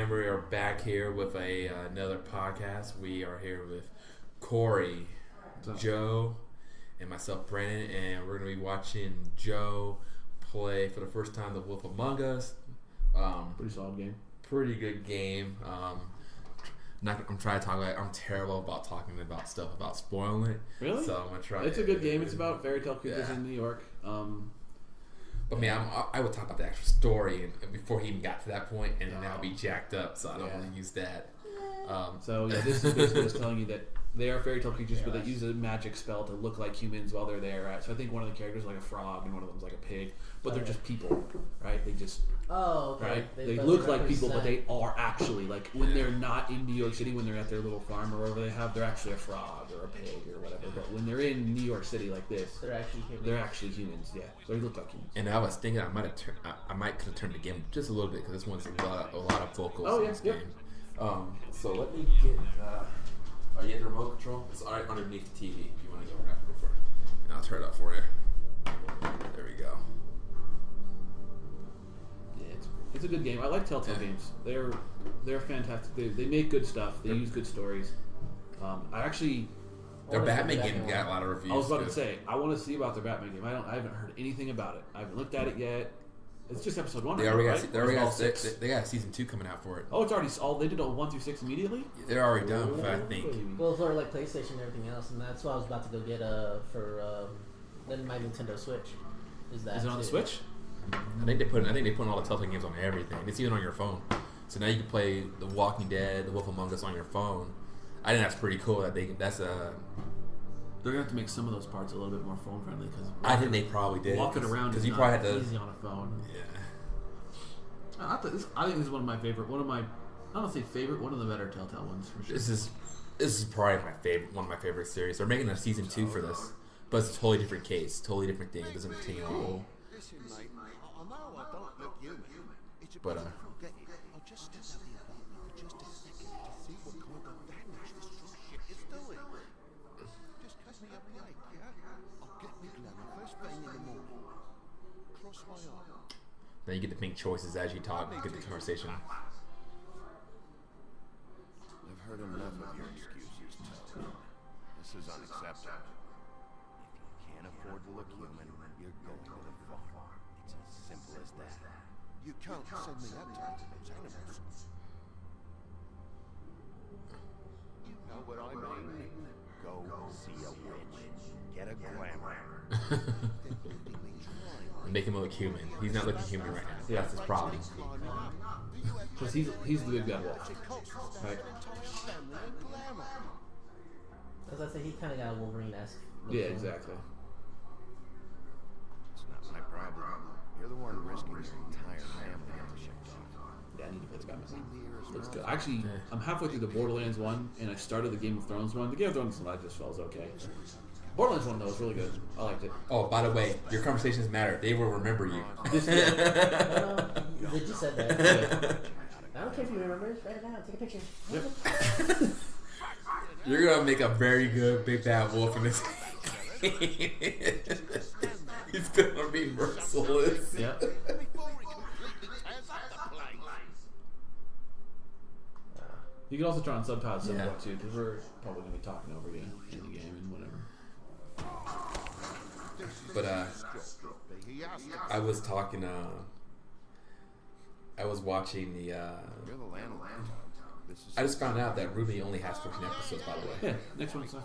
and we are back here with another podcast. We are here with Corey, Joe, and myself, Brandon, and we're going to be watching Joe play for the first time The Wolf Among Us. Pretty solid game. Pretty good game. I'm trying to talk about it. I'm terrible about talking about stuff about spoiling it. Really? So I'm going to try. It's a good game. It's about fairy tale creatures in New York. But I would talk about the actual story and before he even got to that point, and then I'll be jacked up, so I don't want to use that. This is basically just telling you that they are fairy tale creatures, but they use a magic spell to look like humans while they're there. Right? So I think one of the characters is like a frog, and one of them's like a pig, but they're just people, right? They just right. They look like people, but they are actually like when they're not in New York City, when they're at their little farm or wherever they have, they're actually a frog or a pig or whatever. But when they're in New York City like this, they're actually humans. Yeah, so they look like humans. And I was thinking I might could have turned the game just a little bit because this one's a lot of vocals in this game. So let me get. Are you at the remote control? It's right underneath the TV. If you want to go grab it for it, and I'll turn it up for you. There we go. Yeah, it's a good game. I like Telltale games. They're fantastic. They make good stuff. They use good stories. Their Batman game got a lot of reviews. I was about to say I want to see about their Batman game. I haven't heard anything about it. I haven't looked at it yet. It's just episode 1. They got season 2 coming out for it. Oh, it's already all. They did all 1 through 6 immediately. They're already done with it, I think. Well, for like PlayStation and everything else, and that's what I was about to go get for then my Nintendo Switch. Is it on the Switch? I think they put all the Telltale games on everything. It's even on your phone. So now you can play The Walking Dead, The Wolf Among Us on your phone. I think that's pretty cool. They're gonna have to make some of those parts a little bit more phone friendly because I think they probably did. Walking around because you probably had to easy on a phone. Yeah. I think this is one of my favorite. I don't say favorite. One of the better Telltale ones for sure. This is probably one of my favorite series. They're making a season 2 for this, but it's a totally different case, totally different thing. It doesn't continue on. But then you get to make choices as you talk and get the conversation. I've heard enough of your excuses, Toad. This is unacceptable. If you can't afford to look human, you're going to the farm. It's as simple as that. You can't send me up to those animals. You know what I mean? Go see a witch. Get a glamour. Make him look human. He's not looking human right now. Yeah. That's his problem. Because he's the big bad wolf. Right? As I say, he kind of got a Wolverine-esque. Yeah, exactly. It's not my problem. You're the one risking your entire family to shut off. Yeah, I need to play the Batman. Looks good. Actually, I'm halfway through the Borderlands 1, and I started the Game of Thrones 1. The Game of Thrones 1 I just felt was okay. Borderlands 1 though was really good. I liked it. Oh, by the way, your conversations matter. They will remember you. Did you said that? Yeah. I don't care if you remember it. Write it down. Take a picture. Yep. You're gonna make a very good big bad wolf in this game. He's gonna be merciless. Yep. You can also try on subtitles somewhat too, because we're probably gonna be talking over you in the game and whatever. But I was talking. I was watching the. You're the landlord. I just found out that Ruby only has 14 episodes, by the way. Yeah, next one's the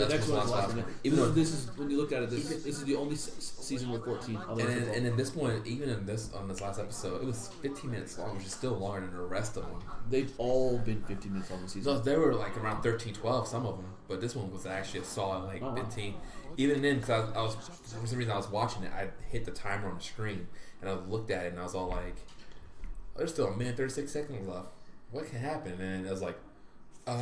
next one's last one. Even though this is when you look at it, this is the only season with 14. And in this one, even on this last episode, it was 15 minutes long, which is still longer than the rest of them. They've all been 15 minutes long this season. So they were like around 13, 12, some of them, but this one was actually a solid 15. Even then, because I was for some reason I was watching it, I hit the timer on the screen and I looked at it and I was all like, oh, "There's still a minute 36 seconds left. What can happen?" And I was like, Yeah,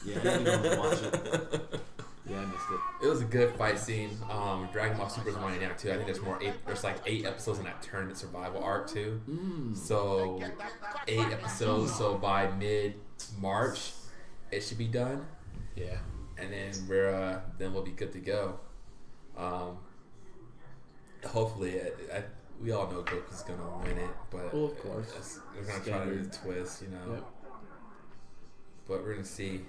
I didn't even watch it. Yeah, I missed it. It was a good fight scene. Dragon Ball Super is winding down too. I think there's like 8 episodes in that tournament survival arc too. So 8 episodes. So by mid-March, it should be done. Yeah. And then we'll be good to go. Hopefully, we all know Goku's gonna win it, but well, of course, we're gonna try to do the twist, you know. Yep. But we're gonna see.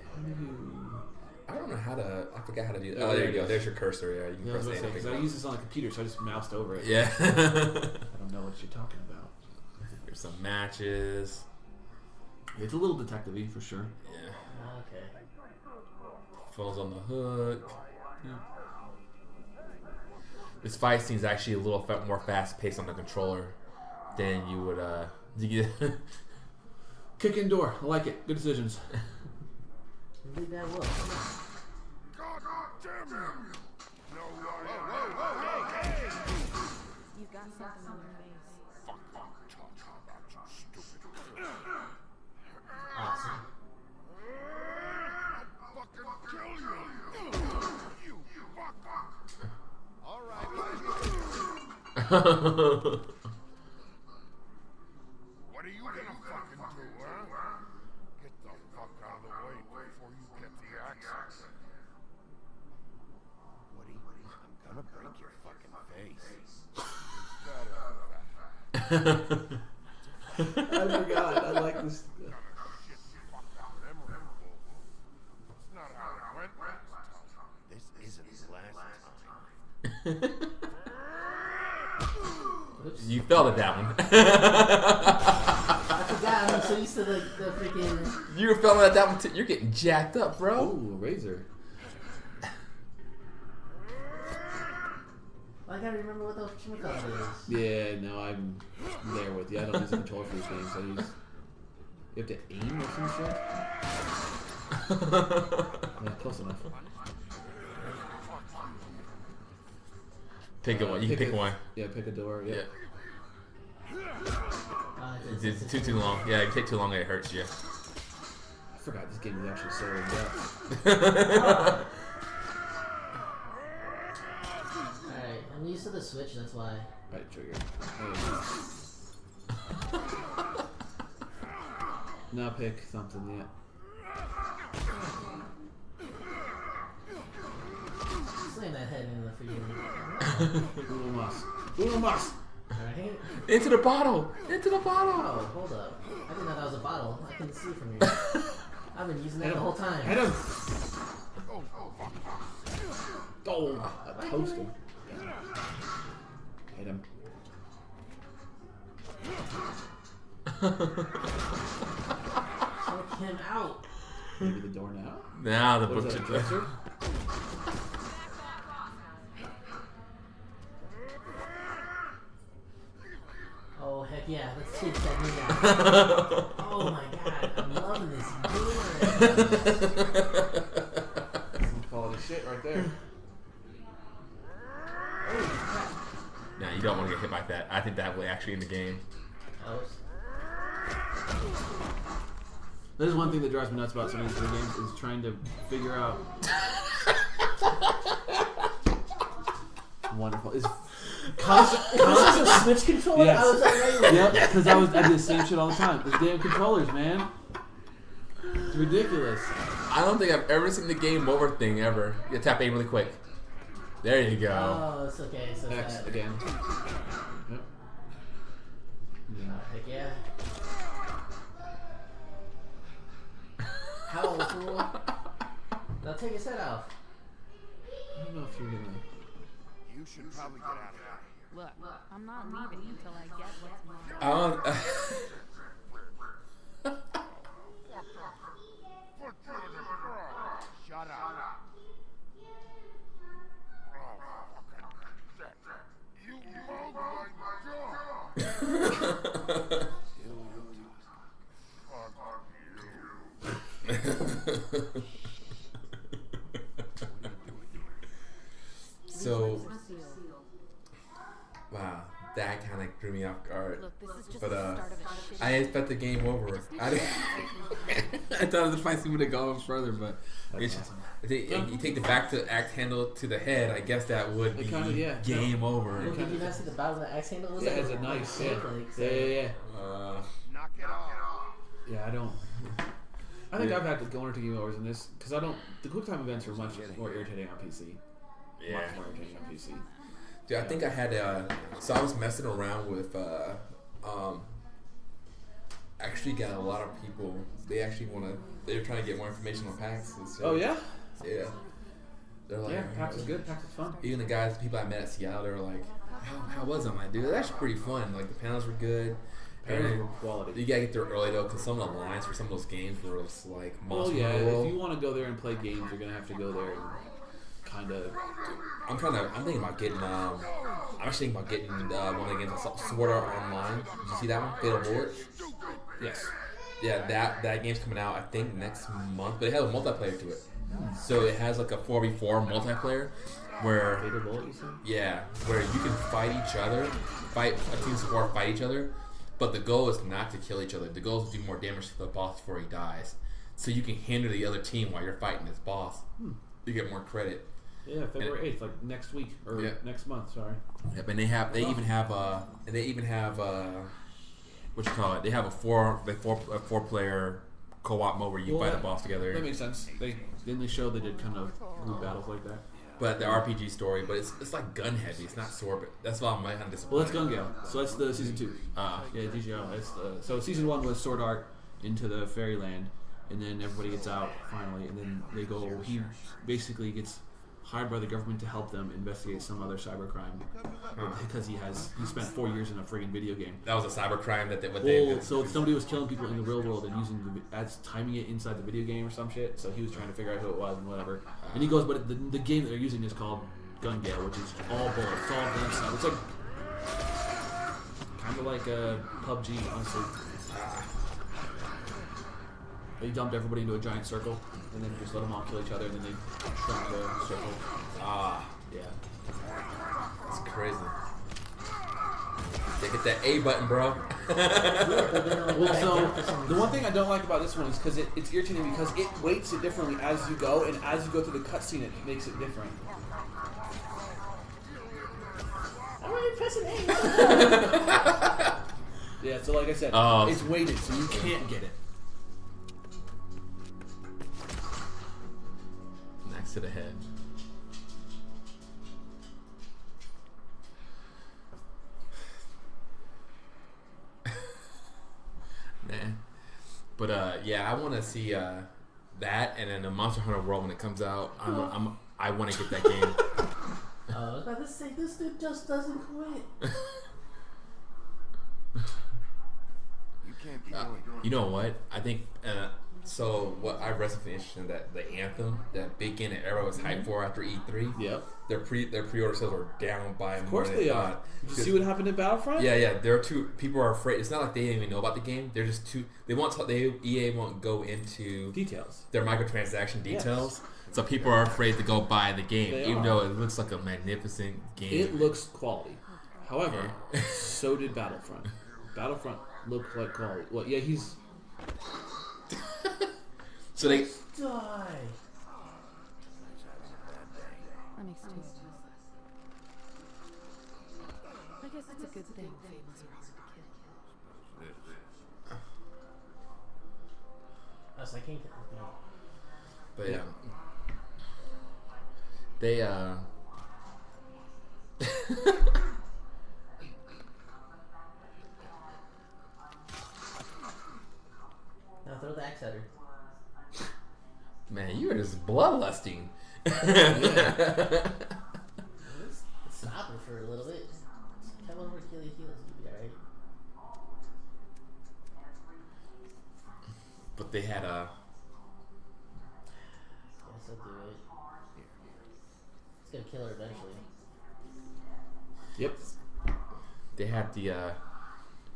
I don't know how to. I forgot how to do that. Oh, Oh, there there you it go. is. There's your cursor. Yeah, you can press anything. Because I use this on a computer, so I just moused over it. Yeah. I don't know what you're talking about. There's some matches. It's a little detective-y for sure. Yeah. Okay. Phone's on the hook. Yeah. This fight scene's actually a little more fast-paced on the controller than you would. Kick in door. I like it. Good decisions. Leave that look. God damn him! No way! Hey! You got something on your face. Fuck talking about you, stupid. Awesome. I'll fucking kill you! You fucker! Alright, what are you gonna fucking do, huh? Get the fuck out of the way before you get the axe. Woody, I'm gonna break your fucking face. I forgot. I like this. This isn't his last time. You failed at that one. I forgot. I'm so used to the freaking. You were failing at that one too. You're getting jacked up, bro. Ooh, a razor. I gotta remember what the whatchamacallit is. Yeah, no, I'm there with you. I don't use a controller for these games. I use. You have to aim or some shit? Yeah, close enough. Pick one. You can pick one. Yeah, pick a door. Yeah. It's It's too long. Yeah, it take too long. It hurts you. I forgot this game is actually so in depth. Alright, I'm used to the Switch, that's why. Right trigger. Now pick something yet. Slam that head into the freaking. Uno mas. Uno mas. Alright. Into the bottle. Into the bottle. Oh, hold up. I didn't know that was a bottle. I couldn't see from here. I've been using that the whole time. Hit him. Oh, I toasted him. Hit him. Choke him out. Maybe the door now? Now the What is butcher. that, a dresser? Oh, heck yeah. Let's see that new guy. Oh my god. I'm loving this game. Some quality shit right there. Holy crap. Nah, you don't want to get hit by that. I think that will actually in the game. Oh, That is one thing that drives me nuts about some of these video games is trying to figure out. Wonderful. Is this is a Switch controller? Yes. I was already like, Yep, because I do the same shit all the time. Those damn controllers, man. It's ridiculous. I don't think I've ever seen the game over thing ever. You tap A really quick. There you go. Oh, it's okay. So X that. again. Yep. Heck yeah. How fool? Now take his head off. I don't know if you're gonna. You should probably get out of here. Look, I'm not leaving until I get what's mine. I don't. Shut up. Oh, fucking shit. You mowed my dog. So, wow, that kind of threw me off guard. Look, this is just But the start of a shitty I expect the game over. I didn't. I thought the fight scene would have gone further, but That's it's, awesome. I think you take the back to axe handle to the head. I guess that would be kinda, yeah. game over. Look, did you not see the bottom of the axe handle? It was Yeah, like it's a nice. Yeah, snake-like, so- yeah. Knock it off. Yeah, I don't. I think I've had to go one or two game overs in this because I don't. The quick time events are much more irritating on PC. Yeah. Much more irritating on PC. Dude, I think I had so I was messing around with actually got a lot of people. They're trying to get more information on PAX. Oh yeah. Yeah. They're like, Yeah, PAX is good. PAX is fun. Even the people I met at Seattle, they were like, how was it? I'm like, dude, that's actually pretty fun. Like the panels were good. Panels were quality. You gotta get there early though, because some of the lines for some of those games were just like Well, Monster yeah. World. If you want to go there and play games, you're gonna have to go there and kind of. I'm thinking about getting. I'm actually thinking about getting one of the games, Sword Art Online. Did you see that one? Fatal Bullet. Yes. Yeah, that game's coming out I think next month, but it has a multiplayer to it. So it has like a 4v4 multiplayer where Fatal Bullet, you said? yeah, where you can fight each other, fight each other, but the goal is not to kill each other. The goal is to do more damage to the boss before he dies. So you can hinder the other team while you're fighting this boss. You get more credit. Yeah, February 8th, like next week or next month. Sorry. Yep, and they even have what you call it? They have a four player co-op mode where you fight a boss together. That makes sense. They show they did kind of group battles like that. But the RPG story, but it's like gun heavy. It's not sword. But that's why I'm kind of disappointed. Well, that's Gun Gale. So that's the season 2. Yeah, DGO. So season 1 was Sword Art into the Fairyland, and then everybody gets out finally, and then they go. He basically gets hired by the government to help them investigate some other cybercrime because he spent 4 years in a friggin' video game. That was a cybercrime So somebody was killing people in the real world and using timing it inside the video game or some shit. So he was trying to figure out who it was and whatever. And he goes, but the game that they're using is called Gun Gale, which is all bullets, it's all gun stuff. It's like kind of like a PUBG, honestly. They dumped everybody into a giant circle and then just let them all kill each other and then they shrunk the circle. Yeah. That's crazy. They hit that A button, bro. Well, so the one thing I don't like about this one is because it's irritating because it weights it differently as you go, and as you go through the cutscene, it makes it different. I'm already pressing A. Yeah, so like I said, it's weighted, so you can't get it. Next to the head. Man. But yeah, I want to see that, and then the Monster Hunter World when it comes out. I want to get that game. I was about to say this dude just doesn't quit. You can't be doing You know what? I think so. What I read something interesting that the Anthem, that big game that everyone was hyped for after E3. Yep. Their pre-order sales are down by Of course they are. Did you see what happened at Battlefront? Yeah. There are people are afraid. It's not like they didn't even know about the game. They're just too. EA won't go into Details. their microtransaction details. Yes. So people are afraid to go buy the game, even though it looks like a magnificent game. It looks quality. However, so did Battlefront. Battlefront looked like quality. Well, yeah, he's. So they. Die. That makes two of us. I guess it's a good thing famous are hard to kill. Us, I can't get the But yeah. They Now throw the axe at her. Man, you are just bloodlusting. Stop her for a little bit. Come over, kill your heels, you'll be alright. But they had a. Yes, I'll do it. It's gonna kill her eventually. Yep. They had the.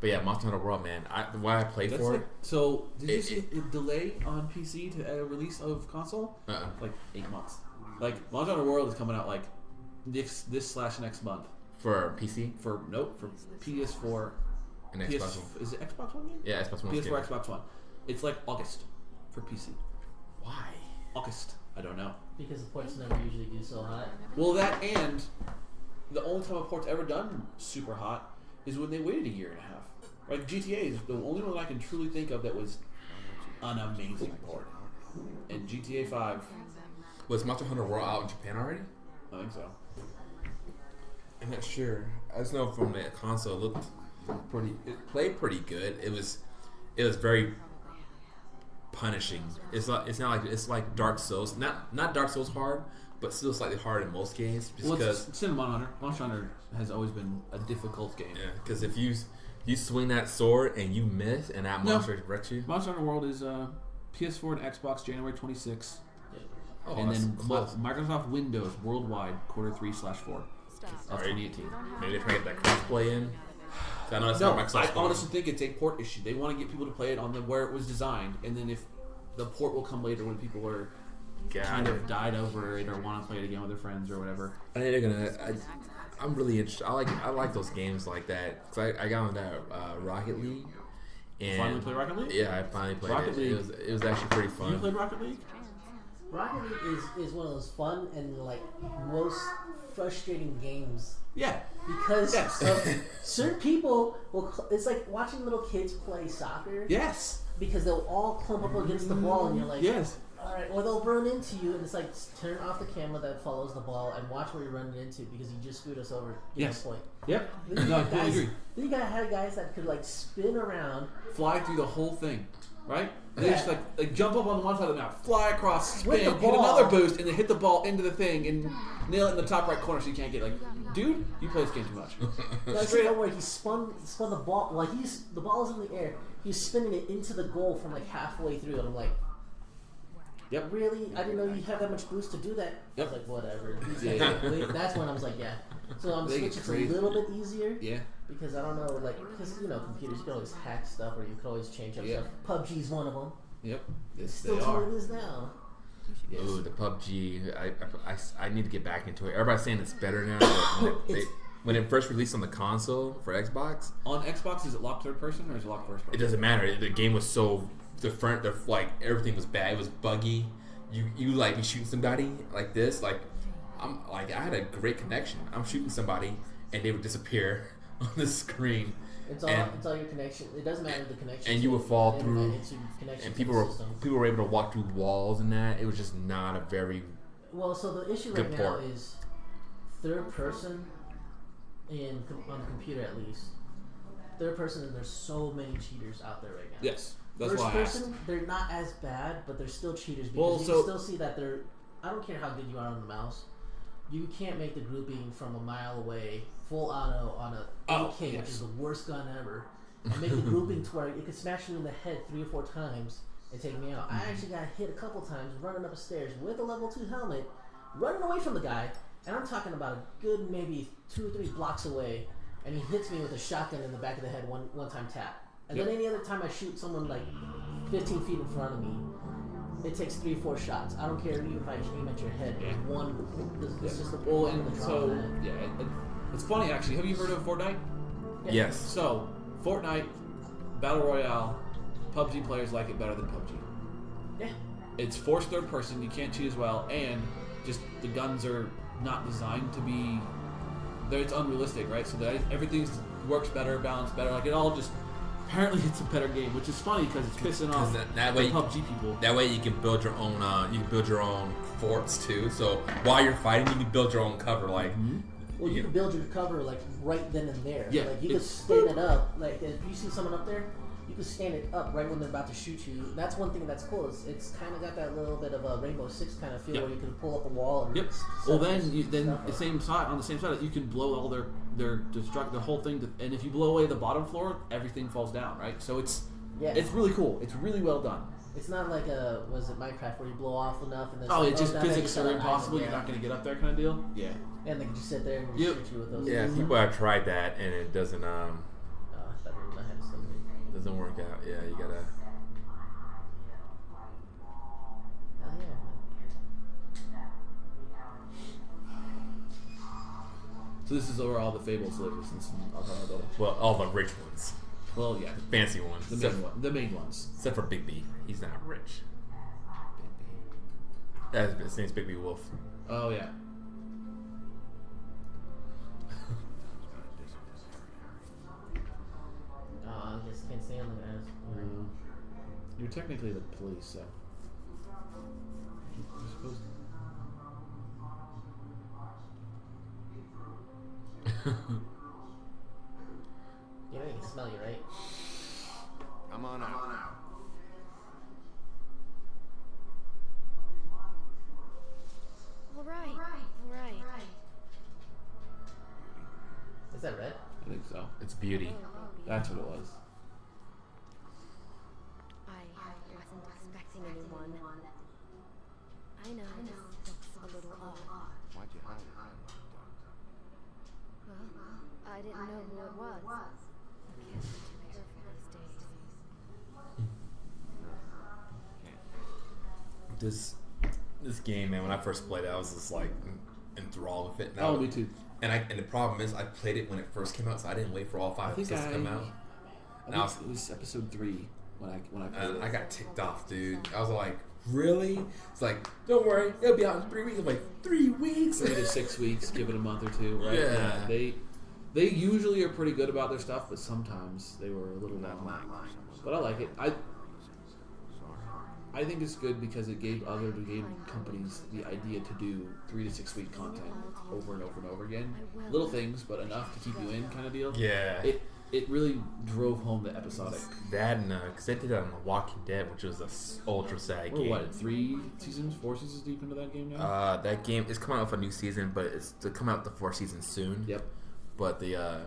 But yeah, Monster Hunter World, man. Why I played for it. So, did you see a delay on PC to a release of console? Like 8 months. Like, Monster Hunter World is coming out like this/next month. For PC? For PS4. And Xbox One. Is it Xbox One game? Yeah, Xbox One. PS4, Xbox One. It's like August for PC. Why? August. I don't know. Because the ports never usually do so hot. Well, that and the only time a port's ever done super hot is when they waited a year and a half. Like GTA is the only one I can truly think of that was an amazing port. And GTA 5. Was Monster Hunter World out in Japan already? I think so. I'm not sure. I just know from the console it looked pretty. It played pretty good. It was very punishing. It's like Dark Souls. Not Dark Souls hard, but still slightly hard in most games. Just because it's in Monster Hunter has always been a difficult game. Yeah, because if you swing that sword and you miss, and that monster wrecks you. Monster Hunter World is PS4 and Xbox January 26th. Oh, and then close. Microsoft Windows worldwide Q3/4 of 2018. Maybe they're trying to get that crossplay in. I know that's No, not Microsoft. I honestly think it's a port issue. They want to get people to play it on where it was designed, and then if the port will come later when people are kind of died over it or want to play it again with their friends or whatever. I think they're gonna. I'm really interested. I like those games like that. Cause I got on that Rocket League. And Finally play Rocket League? Yeah, I finally played Rocket League. It was actually pretty fun. You played Rocket League? Rocket League is one of those fun and like most frustrating games. Yeah. Because certain people will. It's like watching little kids play soccer. Yes. Because they'll all clump up against the ball, and you're like, yes. All right. Or they'll run into you, and it's like turn off the camera that follows the ball and watch where you're running into because you just screwed us over. Yes. Point. Yep. Then you No, I got totally guys, agree. Then you had guys that could like spin around, fly through the whole thing, right? They just like jump up on one side of the map, fly across, spin, hit another boost, and then hit the ball into the thing and nail it in the top right corner so you can't get dude, you play this game too much. That's the where he spun the ball. Like the ball is in the air. He's spinning it into the goal from like halfway through, and I'm like, yep. Really? I didn't know you had that much boost to do that. Yep. I was like, whatever. Yeah. That's when I was like, yeah. So I'm They get switching to a little bit easier. Yeah. Because I don't know, because computers, you can always hack stuff, or you can always change up stuff. PUBG's one of them. Yep. Yes, Still they to are. what it is now. Yes. Ooh, the PUBG. I need to get back into it. Everybody's saying it's better now. But when it first released on the console for Xbox. On Xbox, is it locked third person or is it locked first person? It doesn't matter. The game was so everything was bad. It was buggy. You be shooting somebody like this. I had a great connection. I'm shooting somebody and they would disappear on the screen. It's all your connection. It doesn't matter the connection. And you would fall through. And people were able to walk through walls and that. It was just not a very So the issue right now is third person on the computer at least. Third person, and there's so many cheaters out there right now. Yes, that's First why person, they're not as bad, but they're still cheaters because you can still see that they're. I don't care how good you are on the mouse. You can't make the grouping from a mile away, full auto on a AK, which is the worst gun ever, and make the grouping to where it could smash me in the head 3 or 4 times and take me out. I actually got hit a couple times running up the stairs with a level 2 helmet, running away from the guy, and I'm talking about a good maybe 2 or 3 blocks away, and he hits me with a shotgun in the back of the head one time tap. And then any other time I shoot someone like 15 feet in front of me, it takes 3 or 4 shots. I don't care even if I aim at your head. One, it's just it's funny actually. Have you heard of Fortnite? Yeah. Yes. So Fortnite, Battle Royale, PUBG players like it better than PUBG. Yeah. It's forced third person. You can't cheat as well, and just the guns are not designed to be. It's unrealistic, right? So that everything works better, balanced better. Like it all just. Apparently, it's a better game, which is funny because it's pissing off the PUBG people. That way, you can build your own. You can build your own forts too. So while you're fighting, you can build your own cover. Well, you can build your cover right then and there. Yeah, you can stand it up. Like if you see someone up there, you can stand it up right when they're about to shoot you. That's one thing that's cool. It's kind of got that little bit of a Rainbow Six kind of feel where you can pull up a wall. And Well, then the same side on the same side you can blow all their destruct the whole thing, and if you blow away the bottom floor, everything falls down, right? So it's really cool. It's really well done. It's not like was it Minecraft where you blow off enough and then it's just physics are impossible. You're not going to get up there, kind of deal. Yeah. And they can just sit there and just shoot you with those. Yeah, people have tried that and it doesn't doesn't work out. Yeah, you gotta. Hell yeah. So this is where all the fables live, since Well, all the rich ones. Well, yeah, the fancy ones. The main ones. Except for Big B, he's not rich. His name's Big B Wolf. Oh yeah. I just can't stand the guys. You're technically the police, so you're supposed to. Yeah, I can smell you, right? Come on out. All right. Is that red? I think so. It's Beauty. That's what it was. I wasn't expecting anyone. I know this looks a little odd. Why'd you hide it? Well, I didn't know who it was. I can't be too careful these days. This game, man, when I first played it, I was just like enthralled with it. Oh, me too. And the problem is, I played it when it first came out, so I didn't wait for all 5 episodes to come out. I think it was episode 3 when I played it. I got ticked off, dude. I was like, really? It's like, don't worry, it'll be out in 3 weeks. I'm like, 3 weeks? 3 to 6 weeks, give it a month or two, right? Yeah. They usually are pretty good about their stuff, but sometimes they were a little long. But I like it. I think it's good because it gave other game companies the idea to do 3 to 6 week content over and over and over again. Little things, but enough to keep you in, kind of deal. Yeah. It really drove home the episodic. That and because they did that on The Walking Dead, which was a ultra sad game. What, 3 seasons, 4 seasons deep into that game now? That game is coming out with a new season, but it's to come out the 4th season soon. Yep. But the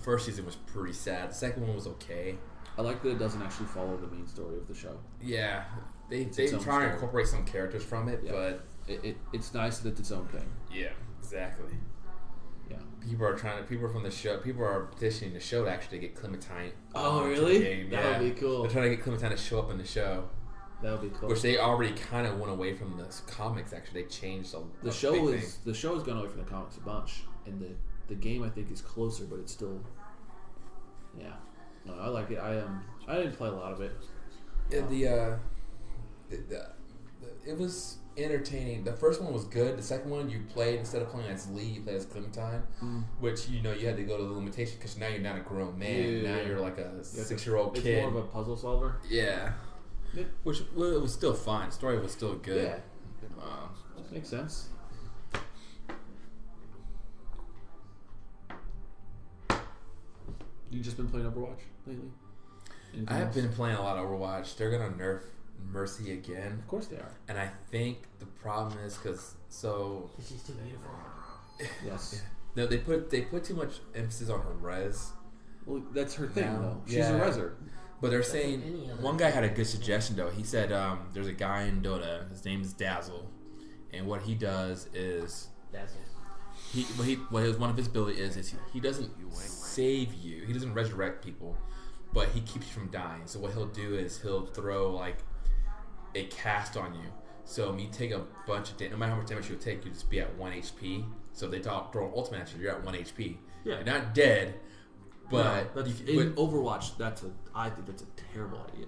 first season was pretty sad. The second one was okay. I like that it doesn't actually follow the main story of the show. Yeah, they try story. to incorporate some characters from it, but it's nice that it's its own thing. Yeah, exactly. Yeah. People from the show, people are petitioning the show to actually get Clementine. Oh, really? The game. That would be cool. They're trying to get Clementine to show up in the show. That would be cool. Which they already kind of went away from the comics. Actually, they changed the show has gone away from the comics a bunch, and the game I think is closer, but it's still. Yeah. No, I like it. I didn't play a lot of it. It was entertaining. The first one was good. The second one, you played instead of playing as Lee, you played as Clementine, which you had to go to the limitation because now you're not a grown man. Now you're like a 6-year-old kid. It's more of a puzzle solver. Yeah, which it was still fine. The story was still good. Yeah, makes sense. You just been playing Overwatch lately? Anything I have else? been playing a lot of Overwatch. They're gonna nerf Mercy again. Of course they are. And I think the problem is because she's too beautiful. Yes. No, they put too much emphasis on her res. Well, that's her thing, Now, though. She's yeah. a reser. But they're saying one guy had a good suggestion though. He said there's a guy in Dota. His name is Dazzle, and what he does is one of his abilities is he doesn't save you. He doesn't resurrect people, but he keeps you from dying. So what he'll do is he'll throw like a cast on you. So when you take a bunch of damage, no matter how much damage you take, you just be at 1 HP. So they throw an ultimate at you, you're at 1 HP. Yeah. You're not dead, but in Overwatch, I think that's a terrible idea.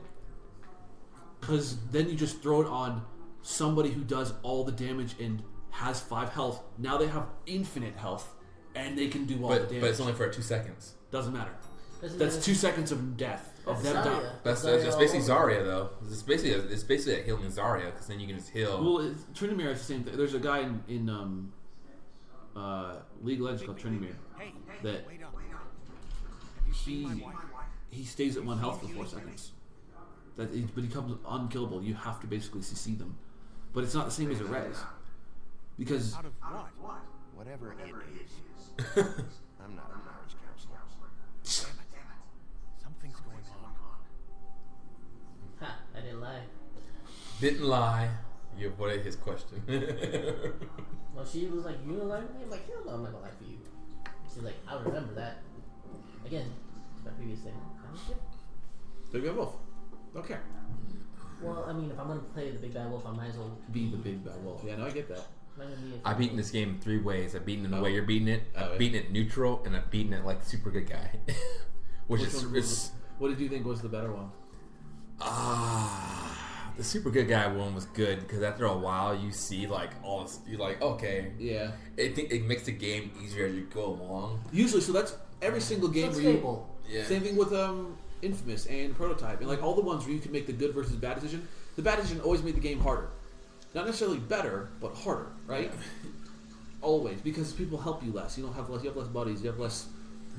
Because then you just throw it on somebody who does all the damage and has 5 health. Now they have infinite health, and they can do all the damage. But it's only for 2 seconds. Doesn't matter. That's 2 seconds of death. Of them dying. That's basically Zarya, though. It's basically like healing Zarya, because then you can just heal. Well, Trinimir is the same thing. There's a guy in League of Legends called Trinimir that he stays at 1 health for 4 seconds. But he becomes unkillable. You have to basically CC them, but it's not the same as a res because Out of what? Whatever it is. I'm not a marriage counselor. Damn it. Something's going on. Ha! I didn't lie. Didn't lie. You avoided his question. Well, she was like, "You gonna lie to me?" I'm like, "Hell no, I'm not gonna lie for you." She's like, "I remember that." Again, my previous thing. I don't care. they got both. Okay. Well, I mean, if I'm gonna play the big bad wolf, I might as well Be the big bad wolf. Yeah, no, I get that. I've beaten this game 3 ways. I've beaten it the way you're beating it. Oh, I've yeah. beaten it neutral, and I've beaten it like super good guy. What did you think was the better one? The super good guy one was good because after a while you see like all this, you're like, okay, Yeah. it makes the game easier as you go along. Usually, so that's every single game That's where you. Fable. Yeah. Same thing with Infamous and Prototype, and like all the ones where you can make the good versus bad decision. The bad decision always made the game harder, not necessarily better, but harder, right? Always, because people help you less. You don't have less. You have less buddies. You have less,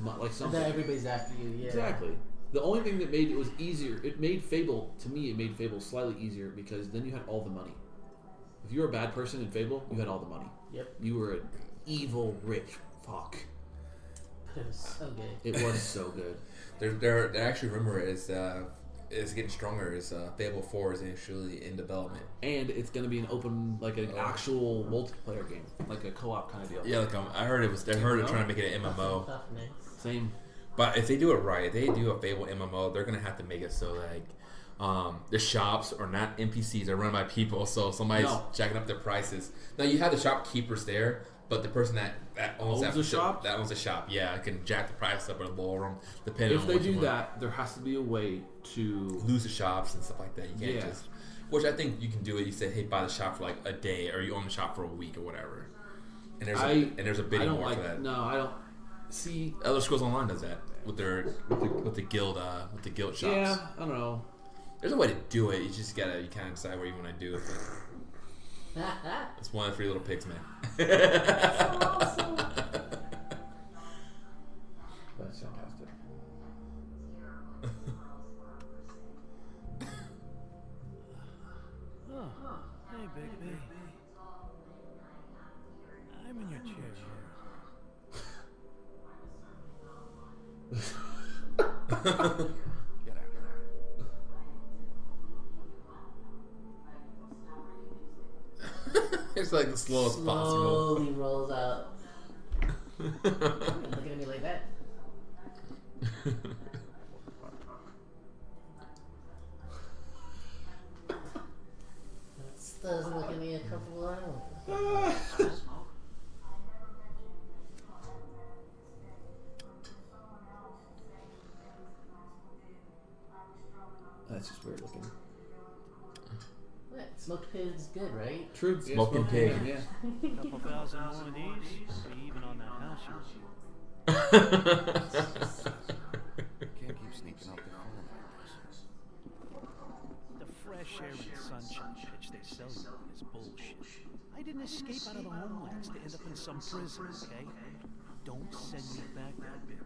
like something. And then everybody's after you. Yeah. Exactly. The only thing that made it was easier. It made Fable It made Fable slightly easier because then you had all the money. If you were a bad person in Fable, you had all the money. Yep. You were an evil rich fuck. It was so good. It was so good. There actually rumor is getting stronger. Is Fable 4 is actually in development, and it's going to be an open, like an actual multiplayer game, like a co-op kind of deal. Yeah, like I heard it was. I heard they're trying to make it an MMO. Same. But if they do it right, if they do a Fable MMO, they're gonna have to make it so like the shops are not NPCs; they're run by people. So somebody's jacking up their prices. Now you have the shopkeepers there, but the person that owns the shop, yeah, can jack the price up or lower them depending. If they do that, there has to be a way to lose the shops and stuff like that. You can't just, which I think you can do it. You say, hey, buy the shop for like a day, or you own the shop for a week or whatever. And there's a bidding war for that. No, I don't. See, Elder Scrolls Online does that with the guild shops. Yeah, I don't know. There's a way to do it. You just kind of decide where you want to do it. It's one of the 3 little pigs, man. That's awesome. That's fantastic. Hey, baby. I'm in your chair. Get out. It's like the slowest possible. Slowly rolls out. Looking at me like that. Doesn't look at me a couple of hours. That's just weird looking. What? Smoked pig's good, right? True. Smoking pig. Yeah. Couple thousand more of these, be even on that house you Can't keep sneaking up the phone like this. The fresh air and sunshine pitch they sell you is bullshit. I didn't escape out of the homelands to end up in some prison, okay? Don't send me back there, baby.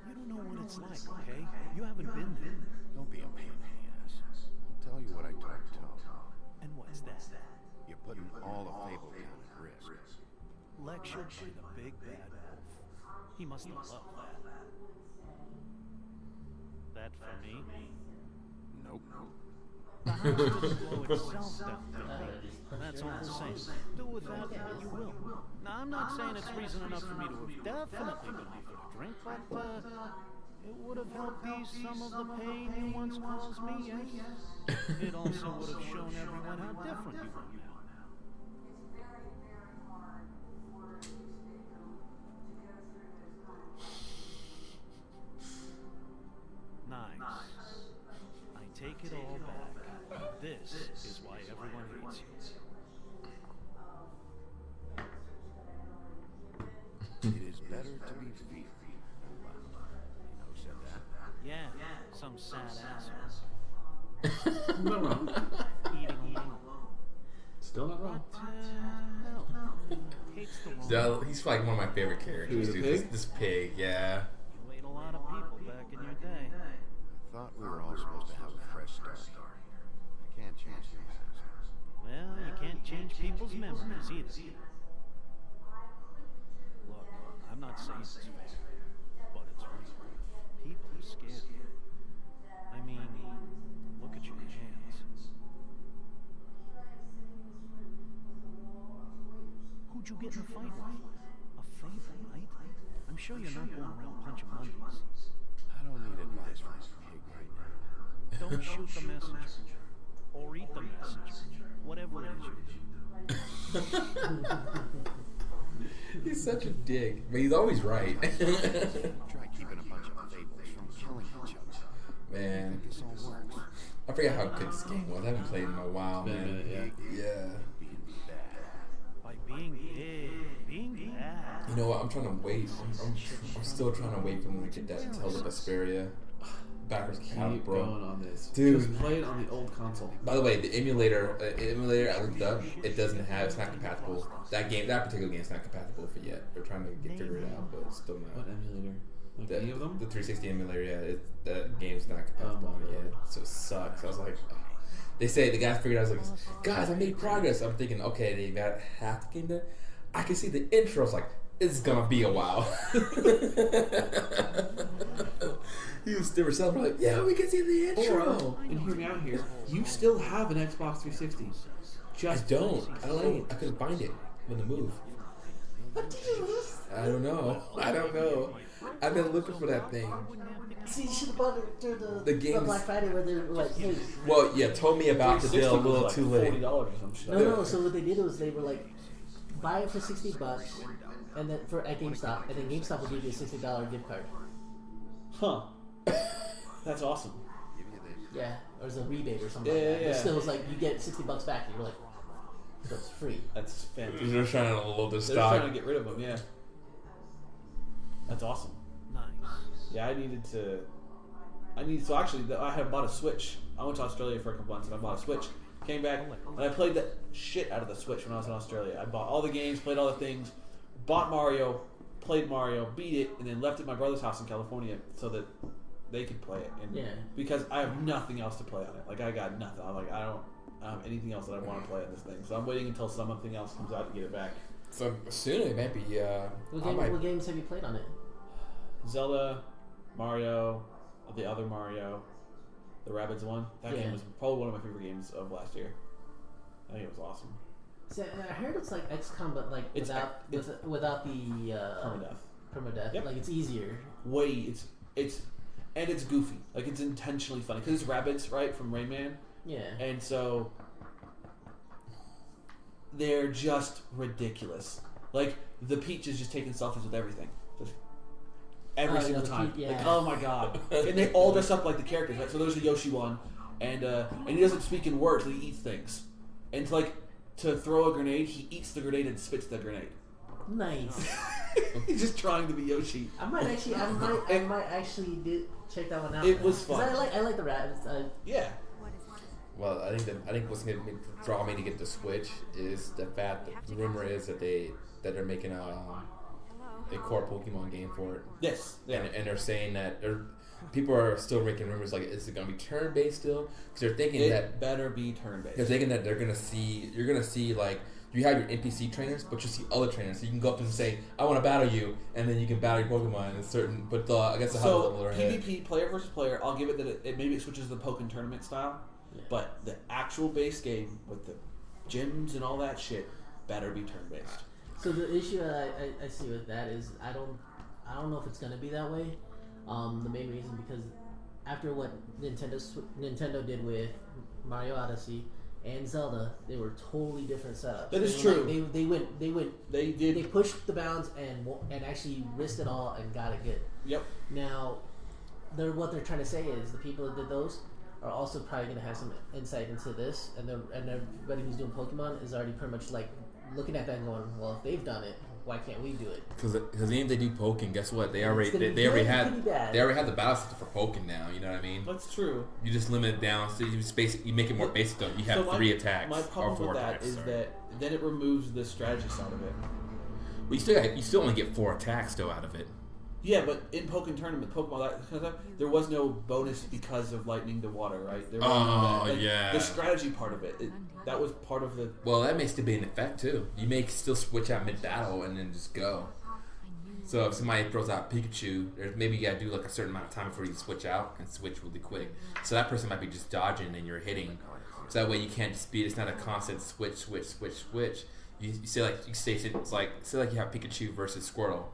You don't know what it's like, okay? You haven't been there. Don't be a pain in the ass. I'll tell you what I told Tom. And what's that? You're putting all of Fabletown at risk. Lectured by the big bad wolf. He must have loved that. That for me? Nope. The house didn't blow itself down. That's all I'm saying. Do with that what you will. Now, I'm not saying it's reason enough for me to have definitely been offered a drink, but it would have helped ease some of the pain you once caused me, yes? It also would have shown everyone how different you are now. Nice. I take it all back. This is why everyone hates you. It is better to be feared than loved. You know who said that? Yeah, some sad asshole. Not wrong. Eating alone. Still not wrong. No. Hates the wrong. Yeah, he's like one of my favorite characters, Who's the dude. pig? This pig, yeah. You ate a lot of people back in your day. I thought we were all supposed to have a fresh start. I can't change the past. Well, you can't change people's memories either. Look, I'm not saying it's fair, but it's real. People are scared of you. I mean, look at your hands. Who'd you get in a fight with? A Fable, right? I'm sure you're not going around punching monkeys. I don't need advice from a pig right now. Don't shoot the messenger. Or eat the messenger. Whatever it is you do. He's such a dick, but he's always right. Try keeping a bunch of Fables from killing each other. Man, This all works. I forget how good this game was. I haven't played it in a while, Been a man. minute, yeah. Being bad. By being big, being bad. You know what? I'm trying to wait. I'm still trying to wait for them to get that Tales of Vesperia. backwards Keep compatible, bro. going on this, Dude. Just play it on the old console. By the way, the emulator I looked up. It's not compatible. That particular game is not compatible for yet. They're trying to figure it out, but it's still not. What emulator? Like any of them? The 360 emulator, yeah. That game's not compatible on it yet, so it sucks. I was like, they say the guys figured out. I was like, guys, I made progress. I'm thinking, okay, they got half the game done. I can see the intro. I was like, it's gonna be a while. They were selling like, yeah, we can see the intro. And hear me out here. You still have an Xbox 360. I don't. I couldn't find it in the move. What did you lose? I don't know. I've been looking for that thing. See, you should have bought it through the games. Black Friday where they were like, hey. Well, yeah, told me about the deal a little like too late. $40 or some shit. No. So what they did was they were like, buy it for $60, and then at GameStop, and then GameStop will give you a $60 gift card. Huh. That's awesome. Yeah, or it's a rebate or something like that. Yeah. But still, it's like you get $60 back, and you're like, so it's free. That's fantastic. They're trying to load the They're stock. trying to get rid of them, yeah. That's awesome. Nice. Yeah, so actually, I had bought a Switch. I went to Australia for a couple months and I bought a Switch. Came back and I played the shit out of the Switch when I was in Australia. I bought all the games, played all the things, bought Mario, played Mario, beat it, and then left it at my brother's house in California so that they could play it. And because I have nothing else to play on it. Like, I got nothing. I'm like, I don't have anything else that I want to play on this thing. So I'm waiting until something else comes out to get it back. So soon it might be. What games have you played on it? Zelda, Mario, the other Mario, the Rabbids one. That game was probably one of my favorite games of last year. I think it was awesome. See, I heard it's like XCOM, but like without the permadeath. Yep. Like it's easier. It's goofy. Like it's intentionally funny because it's Rabbids, right, from Rayman. Yeah. And so they're just ridiculous. Like the Peach is just taking selfies with everything. Just every single time. Like, oh my god. And they all dress up like the characters, right? So there's the Yoshi one, and he doesn't speak in words, he eats things. And to throw a grenade, he eats the grenade and spits the grenade. Nice. He's just trying to be Yoshi. I might actually check that one out. It was fun. I like the rabbits. Yeah. Well, I think what's going to draw me to get the Switch is the fact that the rumor is that they're making a core Pokemon game for it. Yes. Yeah. And they're saying that people are still making rumors like, is it going to be turn-based still? Because they're thinking that better be turn-based. They're thinking that you're going to see like, you have your NPC trainers, but you see other trainers. So you can go up to them and say, I want to battle you, and then you can battle your Pokemon in certain, but I guess the high level are ahead. PvP, player versus player, I'll give it that it maybe it switches to the Pokken tournament style, but the actual base game with the gyms and all that shit better be turn-based. So the issue I see with that is I don't know if it's gonna be that way. The main reason because after what Nintendo did with Mario Odyssey and Zelda, they were totally different setups. That is true. They pushed the bounds and actually risked it all and got it good. Yep. Now, what they're trying to say is the people that did those are also probably going to have some insight into this, and everybody who's doing Pokemon is already pretty much like looking at that and going, well, if they've done it, why can't we do it? Because even if they do Pokken, guess what? They already had the battle system for Pokken now. You know what I mean? That's true. You just limit it down. So you make it more basic. Though you have 3 attacks. My problem with that is that then it removes the strategy side of it. Well, you still only get 4 attacks though out of it. Yeah, but in Pokken Tournament, Pokemon, that kind of stuff, there was no bonus because of lightning to water, right? There was the strategy part of it, that was part of the... Well, that may still be an effect, too. You may still switch out mid-battle and then just go. So if somebody throws out Pikachu, maybe you gotta do like a certain amount of time before you switch out and switch really quick. So that person might be just dodging and you're hitting. So that way you can't just it's not a constant switch. You say it's like you have Pikachu versus Squirtle.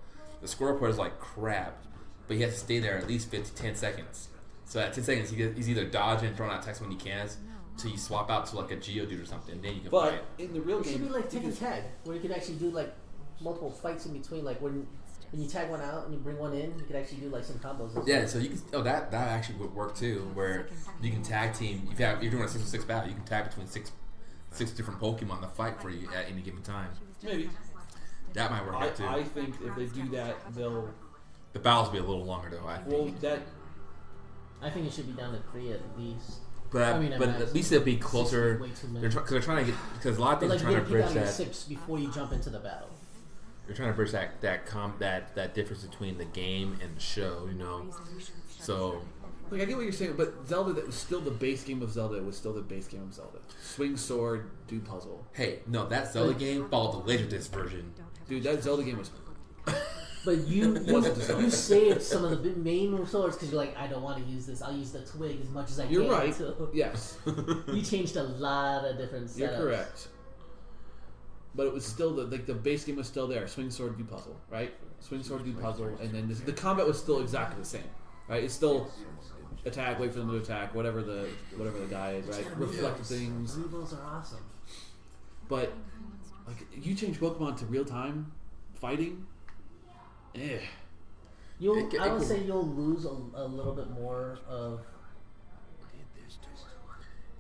The Squirtle player is like crap, but he has to stay there at least 10 seconds. So at 10 seconds, he's either dodging and throwing out attacks when he can, until you swap out to like a Geodude or something. Then you can fight. But in the real game, it should be like Tekken Tag, where you could actually do like multiple fights in between. Like when you tag one out and you bring one in, you could actually do like some combos. Yeah, so you can. Oh, that actually would work too, where you can tag team. If you're doing a 6-on-6 battle, you can tag between six different Pokemon to fight for you at any given time. Maybe. That might work out too. I think if they do that, they'll... The battles will be a little longer though, I think. Well, I think it should be down to 3 at least. But at least it'll be closer. Because they're trying to get, because a lot of things are trying to bridge that. 6 before you jump into the battle. They're trying to bridge that difference between the game and the show, you know. So, like, I get what you're saying, but Zelda, that was still the base game of Zelda. It was still the base game of Zelda. Swing sword, do puzzle. Hey, no, that Zelda game followed the Laserdisc version. Dude, that Zelda game was. But you saved some of the main swords because you're like, I don't want to use this. I'll use the twig as much as I can. You're right. So Yes. You changed a lot of different setups. You're correct. But it was still the base game was still there. Swing sword, do puzzle, right? Swing sword, do puzzle, and then the combat was still exactly the same, right? It's still attack, wait for them to attack, whatever the guy is, right? Reflect things. Amiibos are awesome. But like you change Pokemon to real time fighting. I would say you'll lose a little bit more of.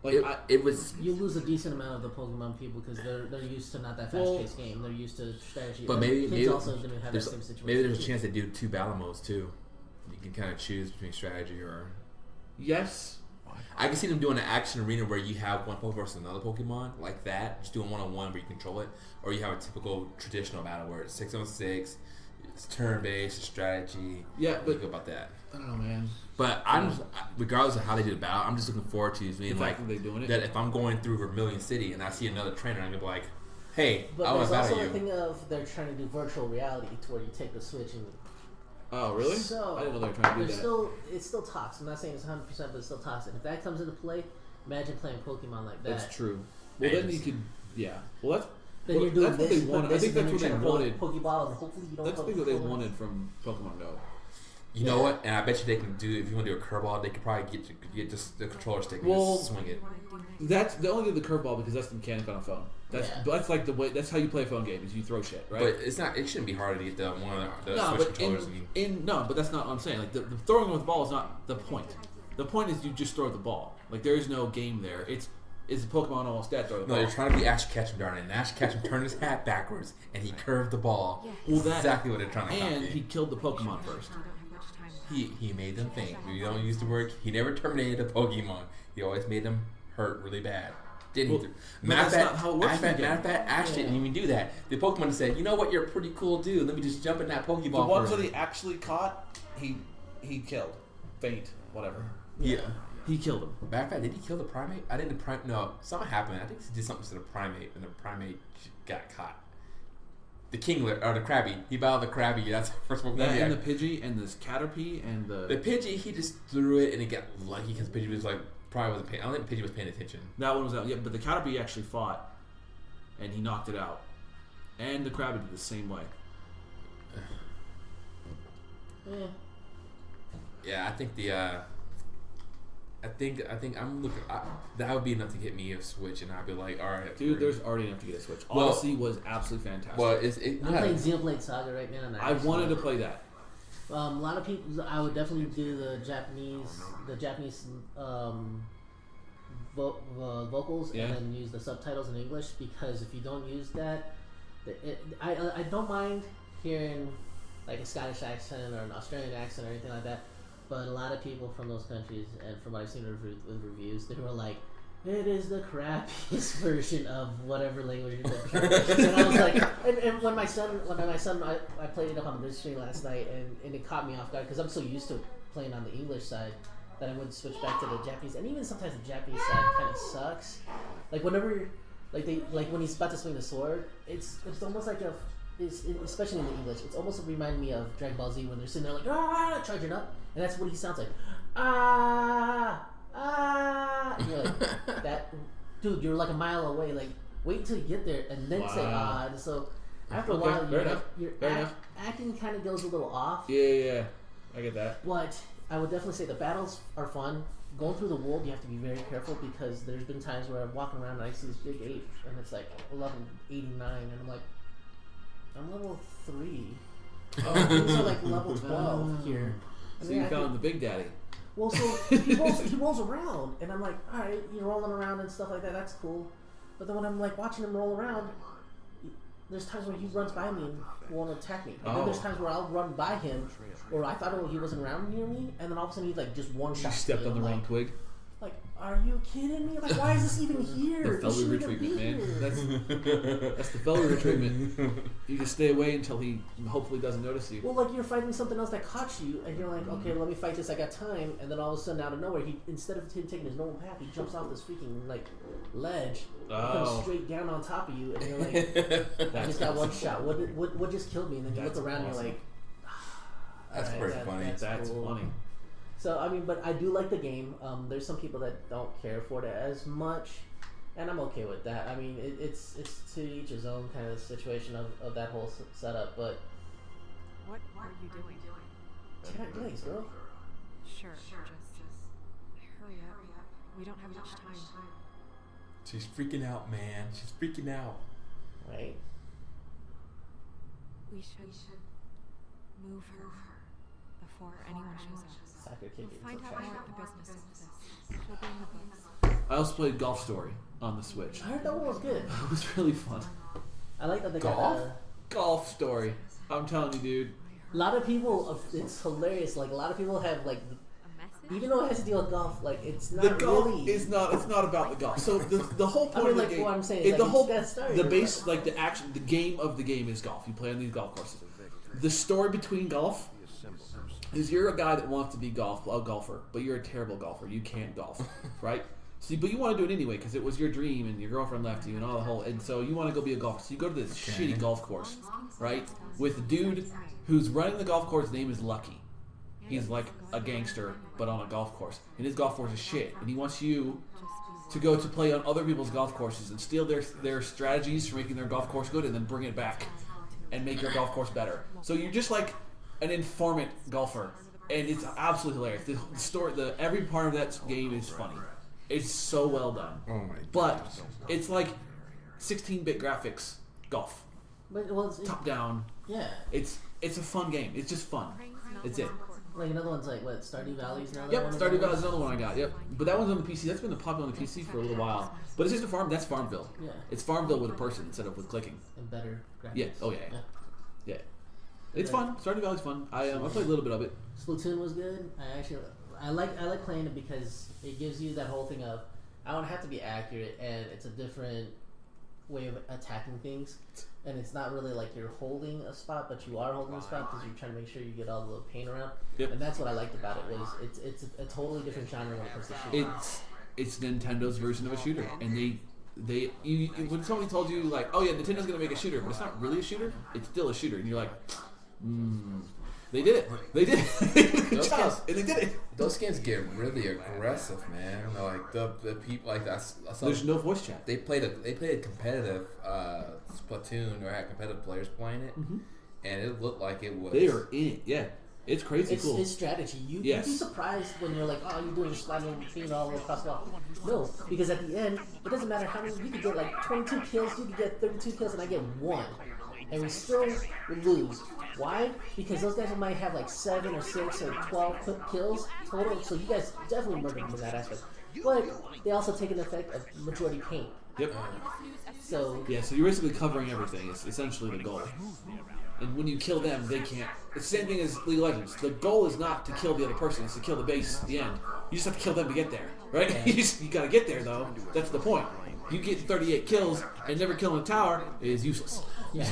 Like you lose a decent amount of the Pokemon people because they're used to not that fast-paced game. They're used to strategy. But maybe also going to have that same situation. Maybe there's a chance they do 2 battle modes too. You can kind of choose between strategy or. Yes. I can see them doing an action arena where you have one Pokemon versus another Pokemon like that, just doing 1-on-1 where you control it, or you have a typical traditional battle where it's 6-on-6. It's turn-based strategy. Yeah, but think about that. I don't know, man. But regardless of how they do the battle, I'm just looking forward to being like they doing it. That. If I'm going through Vermilion City and I see another trainer, I'm gonna be like, "Hey, but I want to battle you." But there's also the thing of they're trying to do virtual reality to where you take the Switch and. Oh really? So I didn't know they were trying to do that. It's still toxic. I'm not saying it's 100%, but it's still toxic. If that comes into play, imagine playing Pokemon like that. That's true. Well, then you could, yeah. Well, that's. Then you're doing that's what they wanted. I think that's what they wanted. Pokeball, and hopefully you don't. That's what they wanted from Pokemon Go. You know what? And I bet you they can do. If you want to do a curveball, they could probably get just the controller stick and just swing it. That's they only do the curveball because that's the mechanic on a phone. That's like the way. That's how you play a phone game. Is you throw shit, right? But it's not. It shouldn't be hard to get one of the Switch controllers. But that's not what I'm saying. Like the throwing with the ball is not the point. The point is you just throw the ball. Like there is no game there. It's a Pokemon almost dead throw the ball. No, you're trying to be Ash Ketchum, darn it. And Ash Ketchum turned his hat backwards and he curved the ball. Well, that's exactly what they're trying to copy. And he killed the Pokemon first. He made them think. We don't use the word. He never terminated a Pokemon. He always made them hurt really bad. Didn't he? That's not how it works. Matter of fact, Ash didn't even do that. The Pokemon said, "You know what? You're a pretty cool dude. Let me just jump in that Pokeball." The ones that he actually caught, he killed. Faint, whatever. Yeah. He killed him. Matter of fact, did he kill the primate? I didn't. No, something happened. I think he did something to the primate, and the primate got caught. The Kingler or the Krabby. He battled the Krabby. That's the first Pokemon. That and the Pidgey and this Caterpie and the Pidgey. He just threw it and it got lucky because Pidgey was like probably wasn't paying. I don't think Pidgey was paying attention. That one was out. Yeah, but the Caterpie actually fought, and he knocked it out. And the Krabby did the same way. Yeah, I think I think I'm looking. That would be enough to get me a Switch, and I'd be like, all right, dude. There's already enough to get a Switch. Odyssey was absolutely fantastic. Well, I'm playing Xenoblade Saga right now. And I wanted to play that. A lot of people. I would definitely do the Japanese vocals, and then use the subtitles in English because if you don't use that, I don't mind hearing like a Scottish accent or an Australian accent or anything like that. But a lot of people from those countries, and from what I've seen with reviews, they were like, "It is the crappiest version of whatever language you're talking." And I was like, and when my son, I played it up on the big screen last night, and it caught me off guard because I'm so used to playing on the English side that I wouldn't switch back to the Japanese, and even sometimes the Japanese side kind of sucks. Like whenever, when he's about to swing the sword, it's almost like especially in the English, it's almost reminding me of Dragon Ball Z when they're sitting there like charging up, and that's what he sounds like. And you're like, that dude, you're like a mile away. Like, wait until you get there and then say And so after a while, your acting kind of goes a little off. Yeah, I get that. But I would definitely say the battles are fun. Going through the world, you have to be very careful because there's been times where I'm walking around and I see this big ape and it's like 1189, and I'm like, I'm level 3. Oh, these are like level 12 here. So you found the Big Daddy. Well, so he rolls around, and I'm like, all right, you're rolling around and stuff like that. That's cool. But then when I'm like watching him roll around, there's times where he runs by me and won't attack me. And then there's times where I'll run by him, or I thought he wasn't around near me, and then all of a sudden he's like just one shot. You stepped on the wrong twig. Like, are you kidding me? Like, why is this even here? The Fell River treatment, man. That's the Fell River treatment. You just stay away until he hopefully doesn't notice you. Well, like you're fighting something else that caught you, and you're like, okay, let me fight this. I got time. And then all of a sudden, out of nowhere, he instead of him taking his normal path, he jumps off this freaking like ledge, comes straight down on top of you, and you're like, I just got one shot. What just killed me? And then you look around, and you're like, that's pretty funny. That's cool. Funny. So, I mean, but I do like the game. There's some people that don't care for it as much, and I'm okay with that. I mean, it's to each his own kind of situation of that whole setup, but... What are you doing? Thanks, girl. Sure, just hurry up. We don't have much time. She's freaking out, man. She's freaking out. Right? We should move her before anyone shows up. We'll find out more at the business office. She'll be in the books. I also played Golf Story on the Switch. I heard that one was good. It was really fun. I like that they Golf? got Golf Story. I'm telling you, dude. a lot of people. It's hilarious. Like a lot of people have like, even though it has to deal with golf, like it's not The golf really. is not. It's not about the golf. So the whole point of the like game. what I'm saying is the like, whole the base, like the action, the game of the game is golf. You play on these golf courses. The story between golf is you're a guy that wants to be a golfer, but you're a terrible golfer. You can't golf, right? So, but you want to do it anyway because it was your dream, and your girlfriend left you, and all the whole. And so you want to go be a golfer. So you go to this shitty golf course, right? With a dude who's running the golf course. His name is Lucky. He's like a gangster, but on a golf course, and his golf course is shit. And he wants you to go to play on other people's golf courses and steal their strategies for making their golf course good, and then bring it back and make your golf course better. So you're just like an informant golfer, and it's absolutely hilarious. The story, every part of that game is funny. It's so well done. Oh my god. But it's like 16-bit graphics golf. But, well, Top down. Yeah. It's a fun game. It's just fun. It's it. Like another one's like what? Stardew Valley's now. Yep, Stardew Valley is another one I got. Yep, but that one's on the PC. That's been popular on the PC for a little while. But it's just a farm. That's Farmville. Yeah. It's Farmville with a person instead of with clicking. And better graphics. Yeah. Oh yeah. Yeah. It's fun. Stardew Valley's fun. I played a little bit of it. Splatoon was good. I like playing it because it gives you that whole thing of I don't have to be accurate, and it's a different way of attacking things, and it's not really like you're holding a spot, but you are holding a spot because you're trying to make sure you get all the paint around. Yep. And that's what I liked about it was it's a totally different genre when it comes to shooting. It's Nintendo's version of a shooter, and when somebody told you like, oh yeah, Nintendo's gonna make a shooter, but it's not really a shooter, it's still a shooter, and you're like, they did it. They did it. Good job. And they did it. Those games get really aggressive, man. Like the people like that. There's no voice chat. They played competitive Splatoon, or had competitive players playing it, and it looked like it was. They are in it. Yeah, it's crazy cool. It's strategy. You'd be surprised when you're like, oh, you're doing splattering machine all across the wall. No, because at the end, it doesn't matter how many. You could get like 22 kills. You could get 32 kills, and I get 1, and we still would lose. Why? Because those guys might have like 7 or 6 or 12 kills total, so you guys definitely murdered them in that aspect. But they also take an effect of majority paint. Yep. So so you're basically covering everything. It's essentially the goal. And when you kill them, they can't. It's the same thing as League of Legends. The goal is not to kill the other person; it's to kill the base at the end. You just have to kill them to get there, right? Yeah. you gotta get there though. That's the point. You get 38 kills and never killing a tower is useless. Yeah.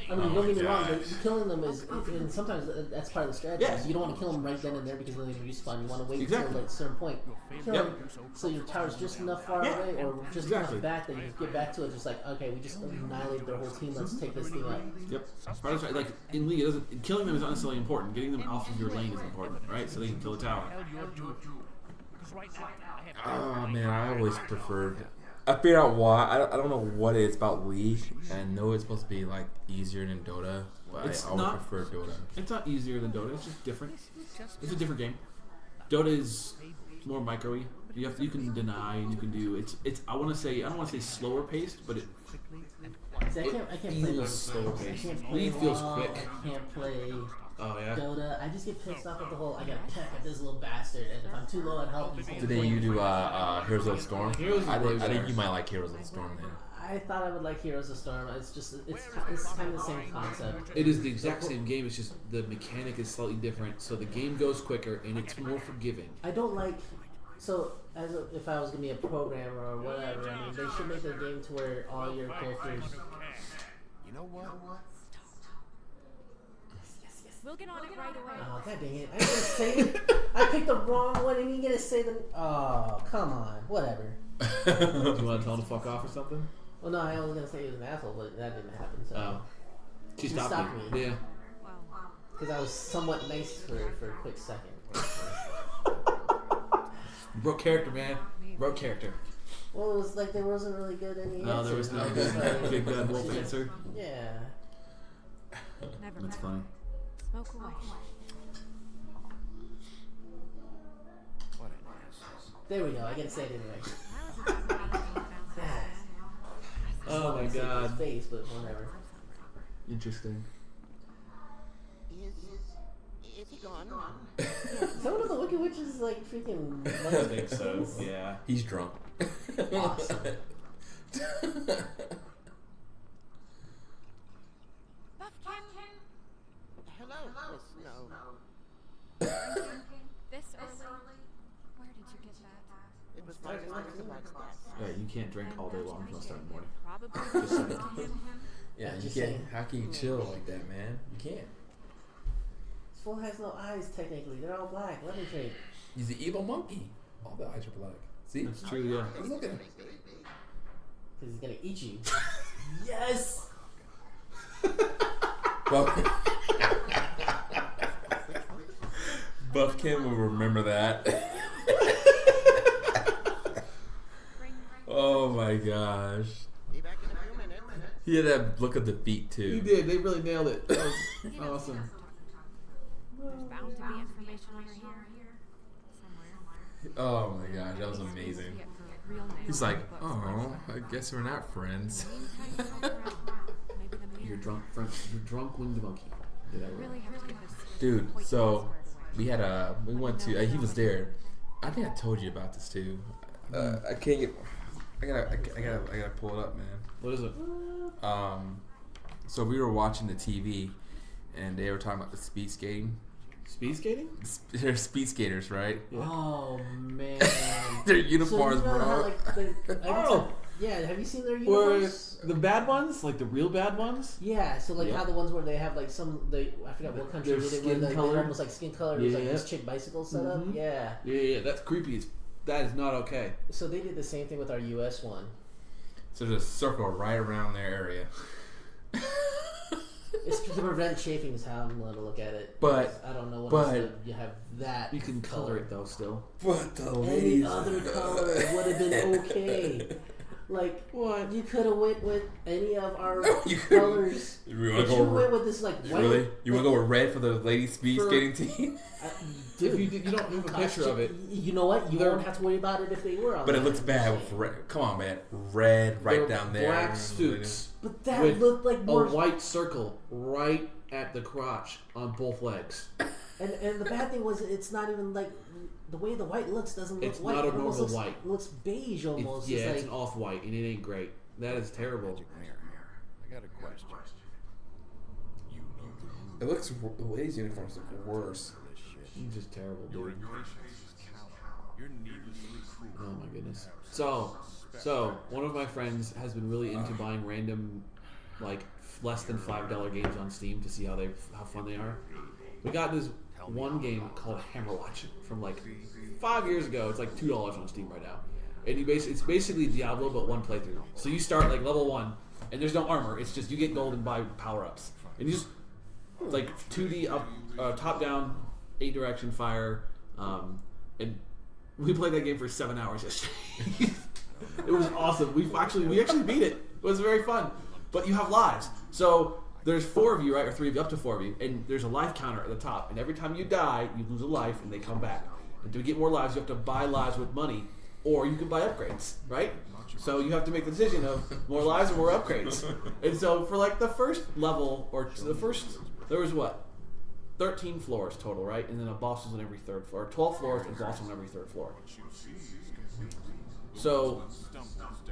I mean, don't get me wrong, but killing them is, and sometimes that's part of the strategy. Yeah. You don't want to kill them right then and there because then they respawn. You want to wait Exactly. until like a certain point. Kill them so your tower's just enough far away or just enough back that you get back to it. Just like, okay, we just annihilated their whole team. Let's take this thing out. Yep. Part of the, like in League, killing them is not necessarily important. Getting them off of your lane is important, right? So they can kill the tower. Oh man, I always preferred. I figured out why. I don't know what it is about League. I know it's supposed to be like easier than Dota, but I always prefer Dota. It's not easier than Dota. It's just different. It's a different game. Dota is more micro-y. You can deny and you can do. It's. I don't want to say slower paced, but it. See, I can't play feels slower paced. League long, feels quick. I can't play Dota. I just get pissed off at the whole. I gotta peck at this little bastard, and if I'm too low, I'd help. Today you do Heroes of the Storm. Heroes I think you might like Heroes of the Storm then. I thought I would like Heroes of Storm. It's kind of the same concept. It is the exact same game. It's just the mechanic is slightly different, so the game goes quicker and it's more forgiving. I don't like. So, if I was gonna be a programmer or whatever, I mean, they should make their game to where all your characters. You know what? We'll get on it right away. Oh, god dang it! I didn't say it. I picked the wrong one, and you gonna say the. Oh, come on. Whatever. Do you want to tell him to fuck off or something? Well, no, I was gonna say he was an asshole, but that didn't happen. So. She stopped me. Yeah. Because I was somewhat nice for a quick second. Broke character, man. Broke character. Well, it was like there wasn't really good any No, answer. there was no good big bad wolf answer. Yeah. Never That's funny. Smoke away. What an ass. There we go. I gotta say it anyway. Oh my god. His face, but whatever. Interesting. Is he gone? Some of the Wicked Witches like freaking. I think so. Yeah. He's drunk. Awesome. Hello, Miss Snow. This early? Where did you get that? It was my podcast. Yeah, you can't drink all day long until start in the morning. Probably Just saying. to him. Yeah, you Just can't. saying. How can you chill like that, man? You can't. This fool has no eyes technically. They're all black. Let me drink. He's the evil monkey. All the eyes are black. See? That's true, yeah. Just look at him. Because he's gonna eat you. Yes. Buff Kim will remember that. Oh my gosh. Be back in a few minutes. He had that look of defeat too. You did. They really nailed it. That was awesome. There's bound to be information over here. Somewhere. Oh my gosh, that was amazing. Get her real name He's on like, the books. oh, I guess we're not friends. Meantime, poke around. Maybe the You're mirror. drunk winged monkey. Did I Really have to get this Dude, point so squared away. we went to, he was there. I think I told you about this too. I can't get, I gotta pull it up, man. What is it? So we were watching the TV, and they were talking about the speed skating. Speed skating? They're speed skaters, right? Yeah. Oh man. Their uniforms, so you know how, bro. like, Oh! Yeah, have you seen their Or uniforms? the bad ones? Like the real bad ones? Yeah, so like Yeah. how the ones where they have like I forgot what country Their they did, skin where color? they're almost like skin color. There's like Yeah. this chick bicycle setup. Mhm. Yeah. Yeah, that's creepy. That is not okay. So they did the same thing with our U.S. one. So just circle right around their area. It's to prevent chafing is how I'm going to look at it. But- I don't know what but- else you have that. You can color it though still. But the Any ladies. other color would have been okay. Like What? you could have went with any of our You couldn't. colors. You But want to you go went with this like white. really? You want to go with red for the ladies speed For- skating team? Dude, If you don't have a picture of it. You know what? You They're- won't have to worry about it if they were on But it there. looks bad with red. Come on, man. Red right They're down there. Black suits But that with looked like a more. white circle right at the crotch on both legs. And the bad thing was, it's not even like the way the white looks doesn't look It's white. not a It almost normal looks, white. looks beige almost. Yeah, It's it's an like, off-white, and it ain't great. That is terrible. Magic mirror. I got a question. You know the It looks. The ladies' uniforms look worse. this shit. It's just terrible, Your dude. impatience is cowardly. You're needlessly cruel. Oh my goodness. So one of my friends has been really into buying random, like less than $5 games on Steam to see how fun they are. We got this one game called Hammerwatch from like 5 years ago. It's like $2 on Steam right now, and it's basically Diablo but one playthrough. So you start like level 1, and there's no armor. It's just you get gold and buy power ups, and you just like 2D up, top down, 8 direction fire, and we played that game for 7 hours yesterday. It was awesome. We actually beat it. It was very fun. But you have lives. So there's 4 of you, right? Or 3 of you, up to 4 of you. And there's a life counter at the top. And every time you die, you lose a life and they come back. And to get more lives, you have to buy lives with money. Or you can buy upgrades, right? So you have to make the decision of more lives or more upgrades. And so for like the first level, there was what? 13 floors total, right? And then a boss was on every 3rd floor. 12 floors and a boss on every 3rd floor. So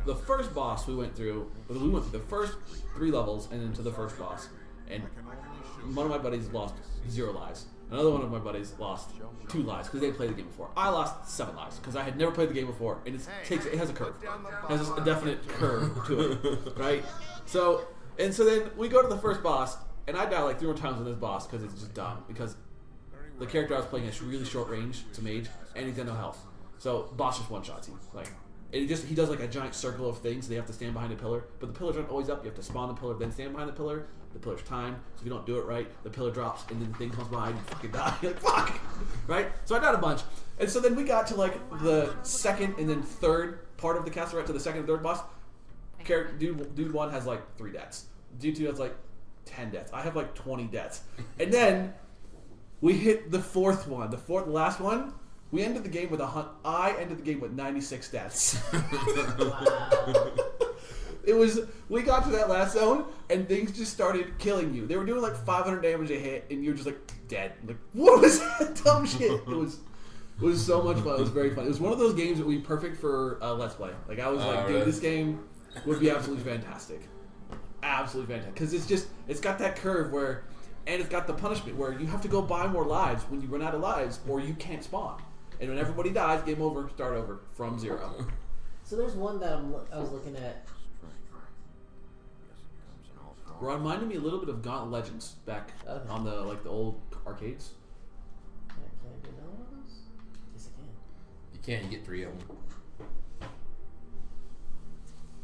the first boss we went through the first 3 levels and then to the first boss, and one of my buddies lost 0 lives. Another one of my buddies lost 2 lives because they had played the game before. I lost 7 lives because I had never played the game before, and it has a curve. It has a definite curve to it, right? So then we go to the first boss, and I die like 3 more times on this boss because it's just dumb. Because the character I was playing has really short range, it's a mage, and he's got no health. So boss just one-shots you. Like, he does like a giant circle of things. So they have to stand behind a pillar, but the pillars aren't always up. You have to spawn the pillar, then stand behind the pillar. The pillar's timed, so if you don't do it right, the pillar drops, and then the thing comes by, and you fucking die. You're like, fuck! Right? So I died a bunch. And so then we got to, like, the second and then third part of the castle, right to the second and third boss. Dude 1 has, like, 3 deaths. Dude 2 has, like, 10 deaths. I have, like, 20 deaths. And then we hit the fourth one. The last one, we ended the game with I ended the game with 96 deaths. Wow. We got to that last zone, and things just started killing you. They were doing like 500 damage a hit, and you're just like dead. Like, what was that dumb shit? It was so much fun. It was very fun. It was one of those games that would be perfect for Let's Play. Like, I was like, dude, this game would be absolutely fantastic. Absolutely fantastic. Because it's got that curve and it's got the punishment where you have to go buy more lives when you run out of lives, or you can't spawn. And when everybody dies, game over, start over from 0. So there's one that I was looking at. Reminded me a little bit of Gauntlet Legends back on the old arcades. Can I do another one of those? Yes, I can. You can't. You get 3 of them.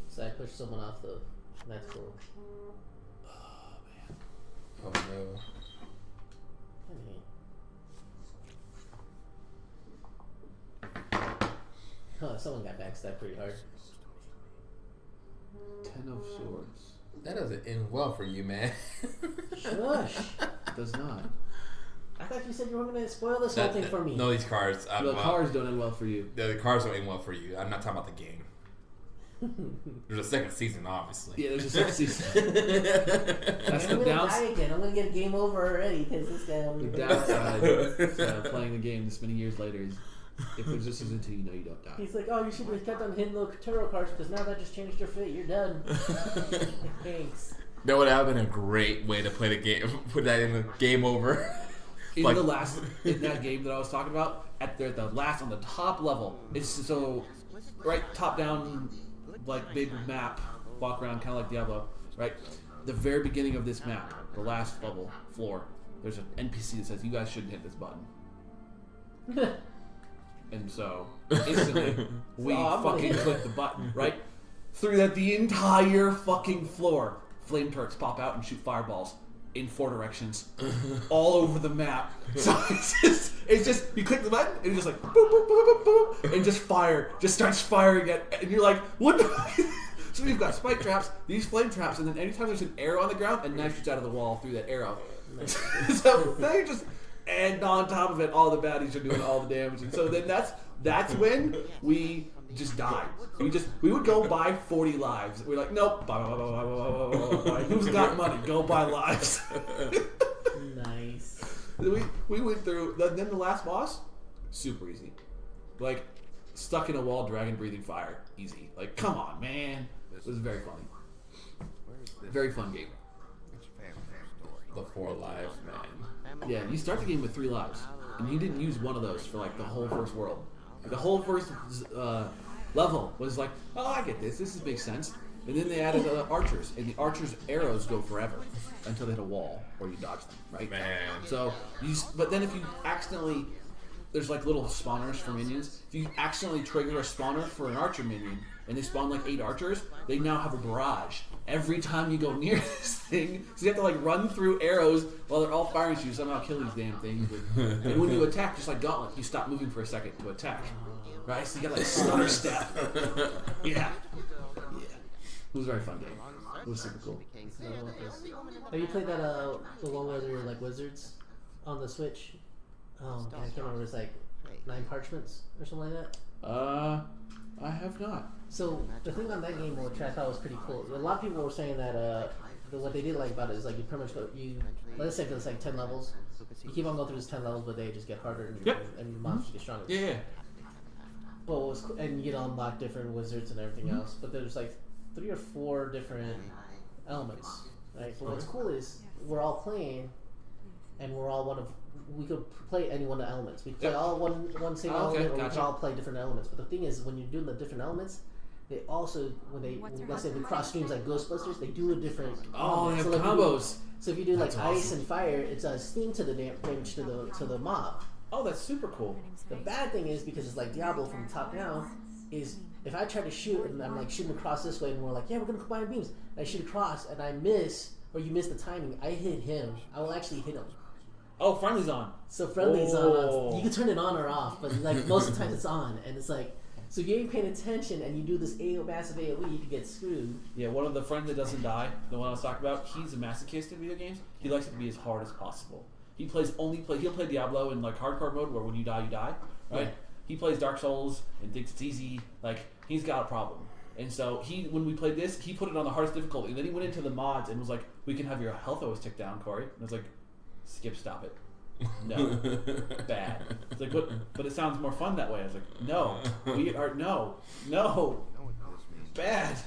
So I pushed someone off the. That's cool. Oh man. Oh no. Huh, someone got backstabbed pretty hard. 10 of Swords. That doesn't end well for you, man. Shush. Does not. I thought you said you were going to spoil this whole thing for me. No, these cards. The cards don't end well for you. The cards don't end well for you. I'm not talking about the game. There's a second season, obviously. Yeah, there's a second season. That's the downside. I'm going to get a game over already because this guy only. The downside playing the game this many years later is if there's a season 2, you know you don't die. He's like, oh, you should have kept on hitting the tarot cards because now that just changed your fate. You're done. Thanks. That would have been a great way to play the game. Put that in the game over. In that game that I was talking about, at the last on the top level, it's so right top down, like big map, walk around kind of like Diablo, right? The very beginning of this map, the last level floor, there's an NPC that says you guys shouldn't hit this button. And so, instantly, we fucking click the button, right? Through the entire fucking floor, flame turrets pop out and shoot fireballs in 4 directions, all over the map. So it's just, you click the button, and it's just like, boop, boop, boop, boop, boop, and just starts firing it, and you're like, what the So we've got spike traps, these flame traps, and then anytime there's an arrow on the ground, a knife shoots out of the wall through that arrow. So now you're just... And on top of it, all the baddies are doing all the damage. And so then that's when we just died. We would go buy 40 lives. We're like, nope. Buy. Who's got money? Go buy lives. Nice. We went through. Then the last boss, super easy. Like, stuck in a wall, dragon breathing fire. Easy. Like, come on, man. It was very funny. Very fun game. The 4 lives, man. Yeah, you start the game with 3 lives, and you didn't use one of those for like the whole first world. Like, the whole first level was like, oh, I get this. This makes sense. And then they added archers, and the archers' arrows go forever until they hit a wall or you dodge them, right? Man. So but then if you accidentally, there's like little spawners for minions. If you accidentally trigger a spawner for an archer minion, and they spawn like 8 archers, they now have a barrage every time you go near this thing. So you have to like run through arrows while they're all firing at you, somehow kill these damn things. And when you attack, just like Gauntlet, you stop moving for a second to attack. Right? So you got like stutter step. Yeah. It was a very fun game. It was super cool. Have you played that the one where they were like wizards on the Switch? I can't remember. It's like 9 parchments or something like that. I have not. So the thing on that game, which I thought was pretty cool, a lot of people were saying that what they did like about it is like you pretty much let's say it's like 10 levels. You keep on going through these 10 levels, but they just get harder and the monsters get stronger. Yeah. Well, and you get to unlock different wizards and everything else, but there's like 3 or 4 different elements. Right. But what's cool is we're all playing, and we're all we could play any one of the elements. We could play all one same element, or we could all play different elements. But the thing is, when you're doing the different elements, they also let's say we cross streams like Ghostbusters, they do a different. Oh, they have so combos. So if you do like ice and fire, it's a sting to the damage to the mob. Oh, that's super cool. The bad thing is, because it's like Diablo from the top down, is if I try to shoot and I'm like shooting across this way and we're like, yeah, we're gonna combine beams, and I shoot across and I miss, or you miss the timing, I hit him, I will actually hit him. Oh, friendly's on. So friendly's on. You can turn it on or off, but like most of the time it's on, and it's like, so if you ain't paying attention and you do this massive AoE, you can get screwed. Yeah, one of the friends that doesn't die, the one I was talking about, he's a masochist in video games. He likes it to be as hard as possible. He'll play Diablo in like hardcore mode where when you die, right? Yeah. He plays Dark Souls and thinks it's easy. Like, he's got a problem. And so when we played this, he put it on the hardest difficulty. And then he went into the mods and was like, we can have your health always tick down, Corey. And I was like, stop it. No. Bad. It's like, but it sounds more fun that way. I was like, no. Bad.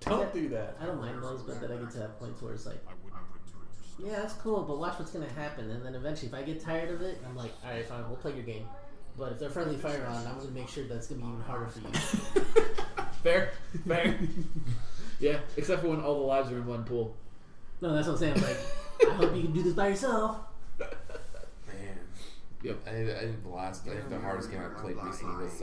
Don't do that. I don't mind those, but then I get to that point where it's like, yeah, that's cool, but watch what's going to happen. And then eventually, if I get tired of it, I'm like, all right, fine, we'll play your game. But if they're friendly fire on, I'm going to make sure that's going to be even harder for you. Fair. Yeah, except for when all the lives are in one pool. No, that's what I'm saying. I'm like, I hope you can do this by yourself. Man. Yep. I think the hardest game I played recently was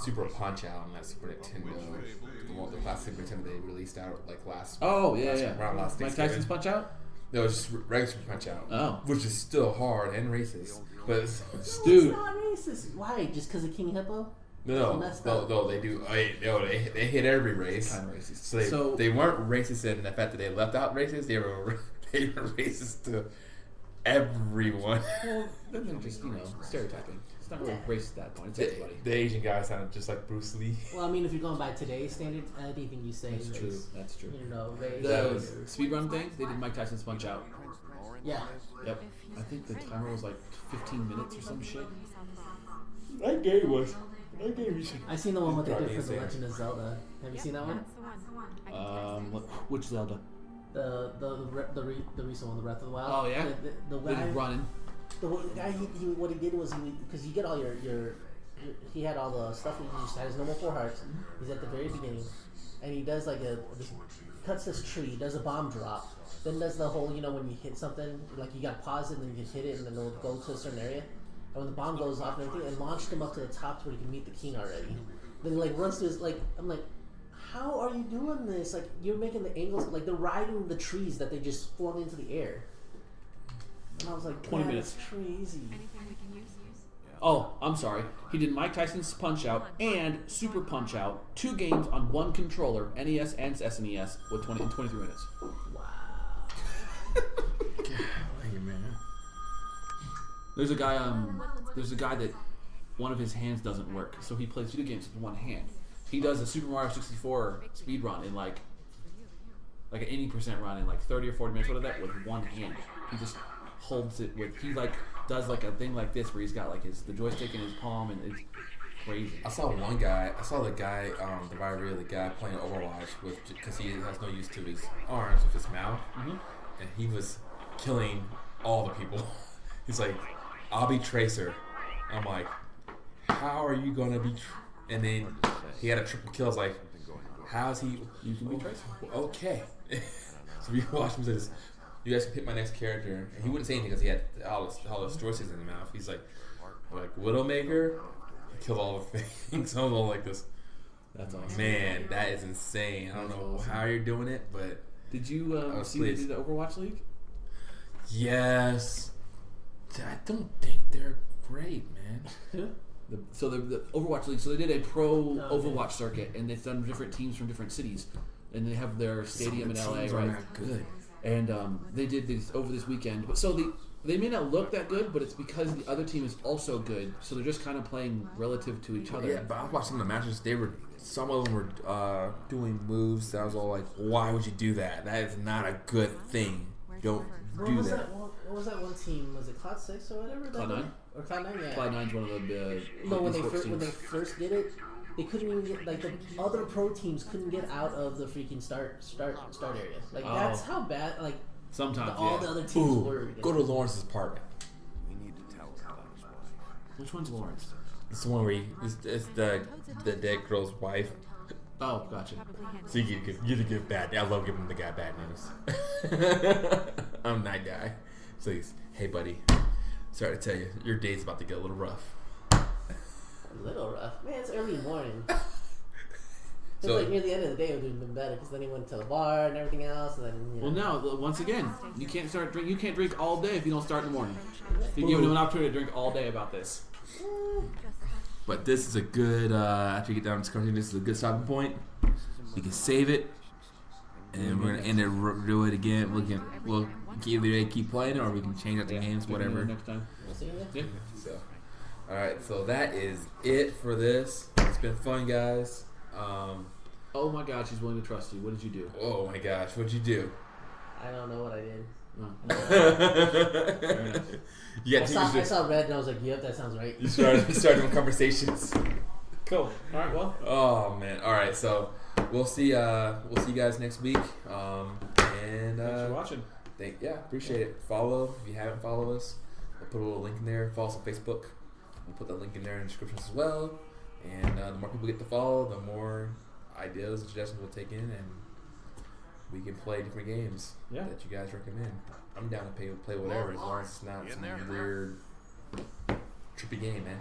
Super Punch-Out on that Super Nintendo. The classic Super Nintendo they released out like last. Oh, around last Mike Tyson's Punch-Out? No, it's just regular Super Punch-Out. Oh. Which is still hard and racist. But dude. It's not racist. Why? Just because of King Hippo? No, they do. They hit every race. Kind of racist. So they weren't racist in the fact that they left out races. They were racist to everyone. Well, then they're just stereotyping. It's not really racist at that point. It's everybody. The Asian guy sounded just like Bruce Lee. Well, I mean, if you're going by today's standards, anything you say is true. That's true. The speedrun thing, they did Mike Tyson's Punch Out. Yeah. Yep. I think the timer was like 15 minutes or some shit. That game was. I seen the one what they did for The Legend of Zelda. Have you seen that one? Which Zelda? The recent one, the Breath of the Wild. Oh yeah. The guy running. The guy, what he did was because you get all your he had all the stuff. He just had his normal 4 hearts. He's at the very beginning, and he does like cuts this tree, does a bomb drop, then does the whole when you hit something like you got to pause it and then you can hit it and then it'll go to a certain area. And when the bomb goes off and everything, and launched him up to the top where he can meet the king already. Then he runs to his I'm like, how are you doing this? Like, you're making the angles like they're riding the trees that they just flung into the air. And I was like, 20 minutes. That's crazy. Oh, I'm sorry. He did Mike Tyson's Punch Out and Super Punch Out, 2 games on 1 controller, NES and SNES, with 23 minutes. Wow. There's a guy that one of his hands doesn't work, so he plays video games with one hand. He does a Super Mario 64 speed run in like an 80% run in like 30 or 40 minutes, whatever that, with one hand. He just holds it with, does like a thing like this where he's got like the joystick in his palm, and it's crazy. I saw the guy, the viral video, the guy playing Overwatch because he has no use to his arms with his mouth, and he was killing all the people. He's like, I'll be Tracer. I'm like, how are you gonna be? And then he had a triple kill. I was like, how's he? You can be Tracer. Okay. So we watched him say this. You guys can pick my next character. And he wouldn't say anything because he had all his joysticks in his mouth. He's like Widowmaker. He killed all the things. I was all like this. That's awesome. Man, that is insane. I don't know how you're doing it, but did you see they did the Overwatch League? Yes. I don't think they're great, man. So the Overwatch League. So they did a pro Overwatch circuit, and it's done different teams from different cities, and they have their stadium in LA. Right? Not good. And they did this over this weekend. But so they may not look that good, but it's because the other team is also good. So they're just kind of playing relative to each other. Yeah, but I was watching the matches. Some of them were doing moves that I was all like, why would you do that? That is not a good thing. Don't do that. What was that one team? Was it Cloud 6 or whatever? Cloud 9? Or Cloud9, yeah. Cloud9's one of the no, when they first did it, they couldn't even get, like, the other pro teams couldn't get out of the freaking start area. Like, that's how bad, like, sometimes all the other teams were. Go to Lawrence's apartment. We need to tell him about his wife. Which one's Lawrence? It's the one where it's the dead girl's wife. Oh, gotcha. So you give bad. I love giving the guy bad news. I'm that guy. So he's, hey buddy, sorry to tell you, your day's about to get a little rough. A little rough, man. It's early morning. It's So, like near the end of the day, it would have been better because then he went to the bar and everything else, and then. Well, now once again, you can't drink. You can't drink all day if you don't start in the morning. You're giving him an opportunity to drink all day about this. but this is a good. After you get down to this conversation, this is a good stopping point. We can save it, and we're gonna end it. Do it again. We'll either keep playing, or we can change up the games, whatever. Next time. We'll see. Yeah. So, all right. So that is it for this. It's been fun, guys. Oh my God, she's willing to trust you. What did you do? Oh my gosh, what'd you do? I don't know what I did. Fair enough. I saw red and I was like, "Yep, that sounds right." You started doing conversations. Cool. All right. Well. Oh man. All right. So we'll see you guys next week. And Thanks for watching. Appreciate it. Follow if you haven't followed us. We'll put a little link in there. Follow us on Facebook. We'll put that link in there in the description as well. And the more people get to follow, the more ideas and suggestions we'll take in, and we can play different games that you guys recommend. I'm down to play whatever as long as it's not some weird trippy game, man.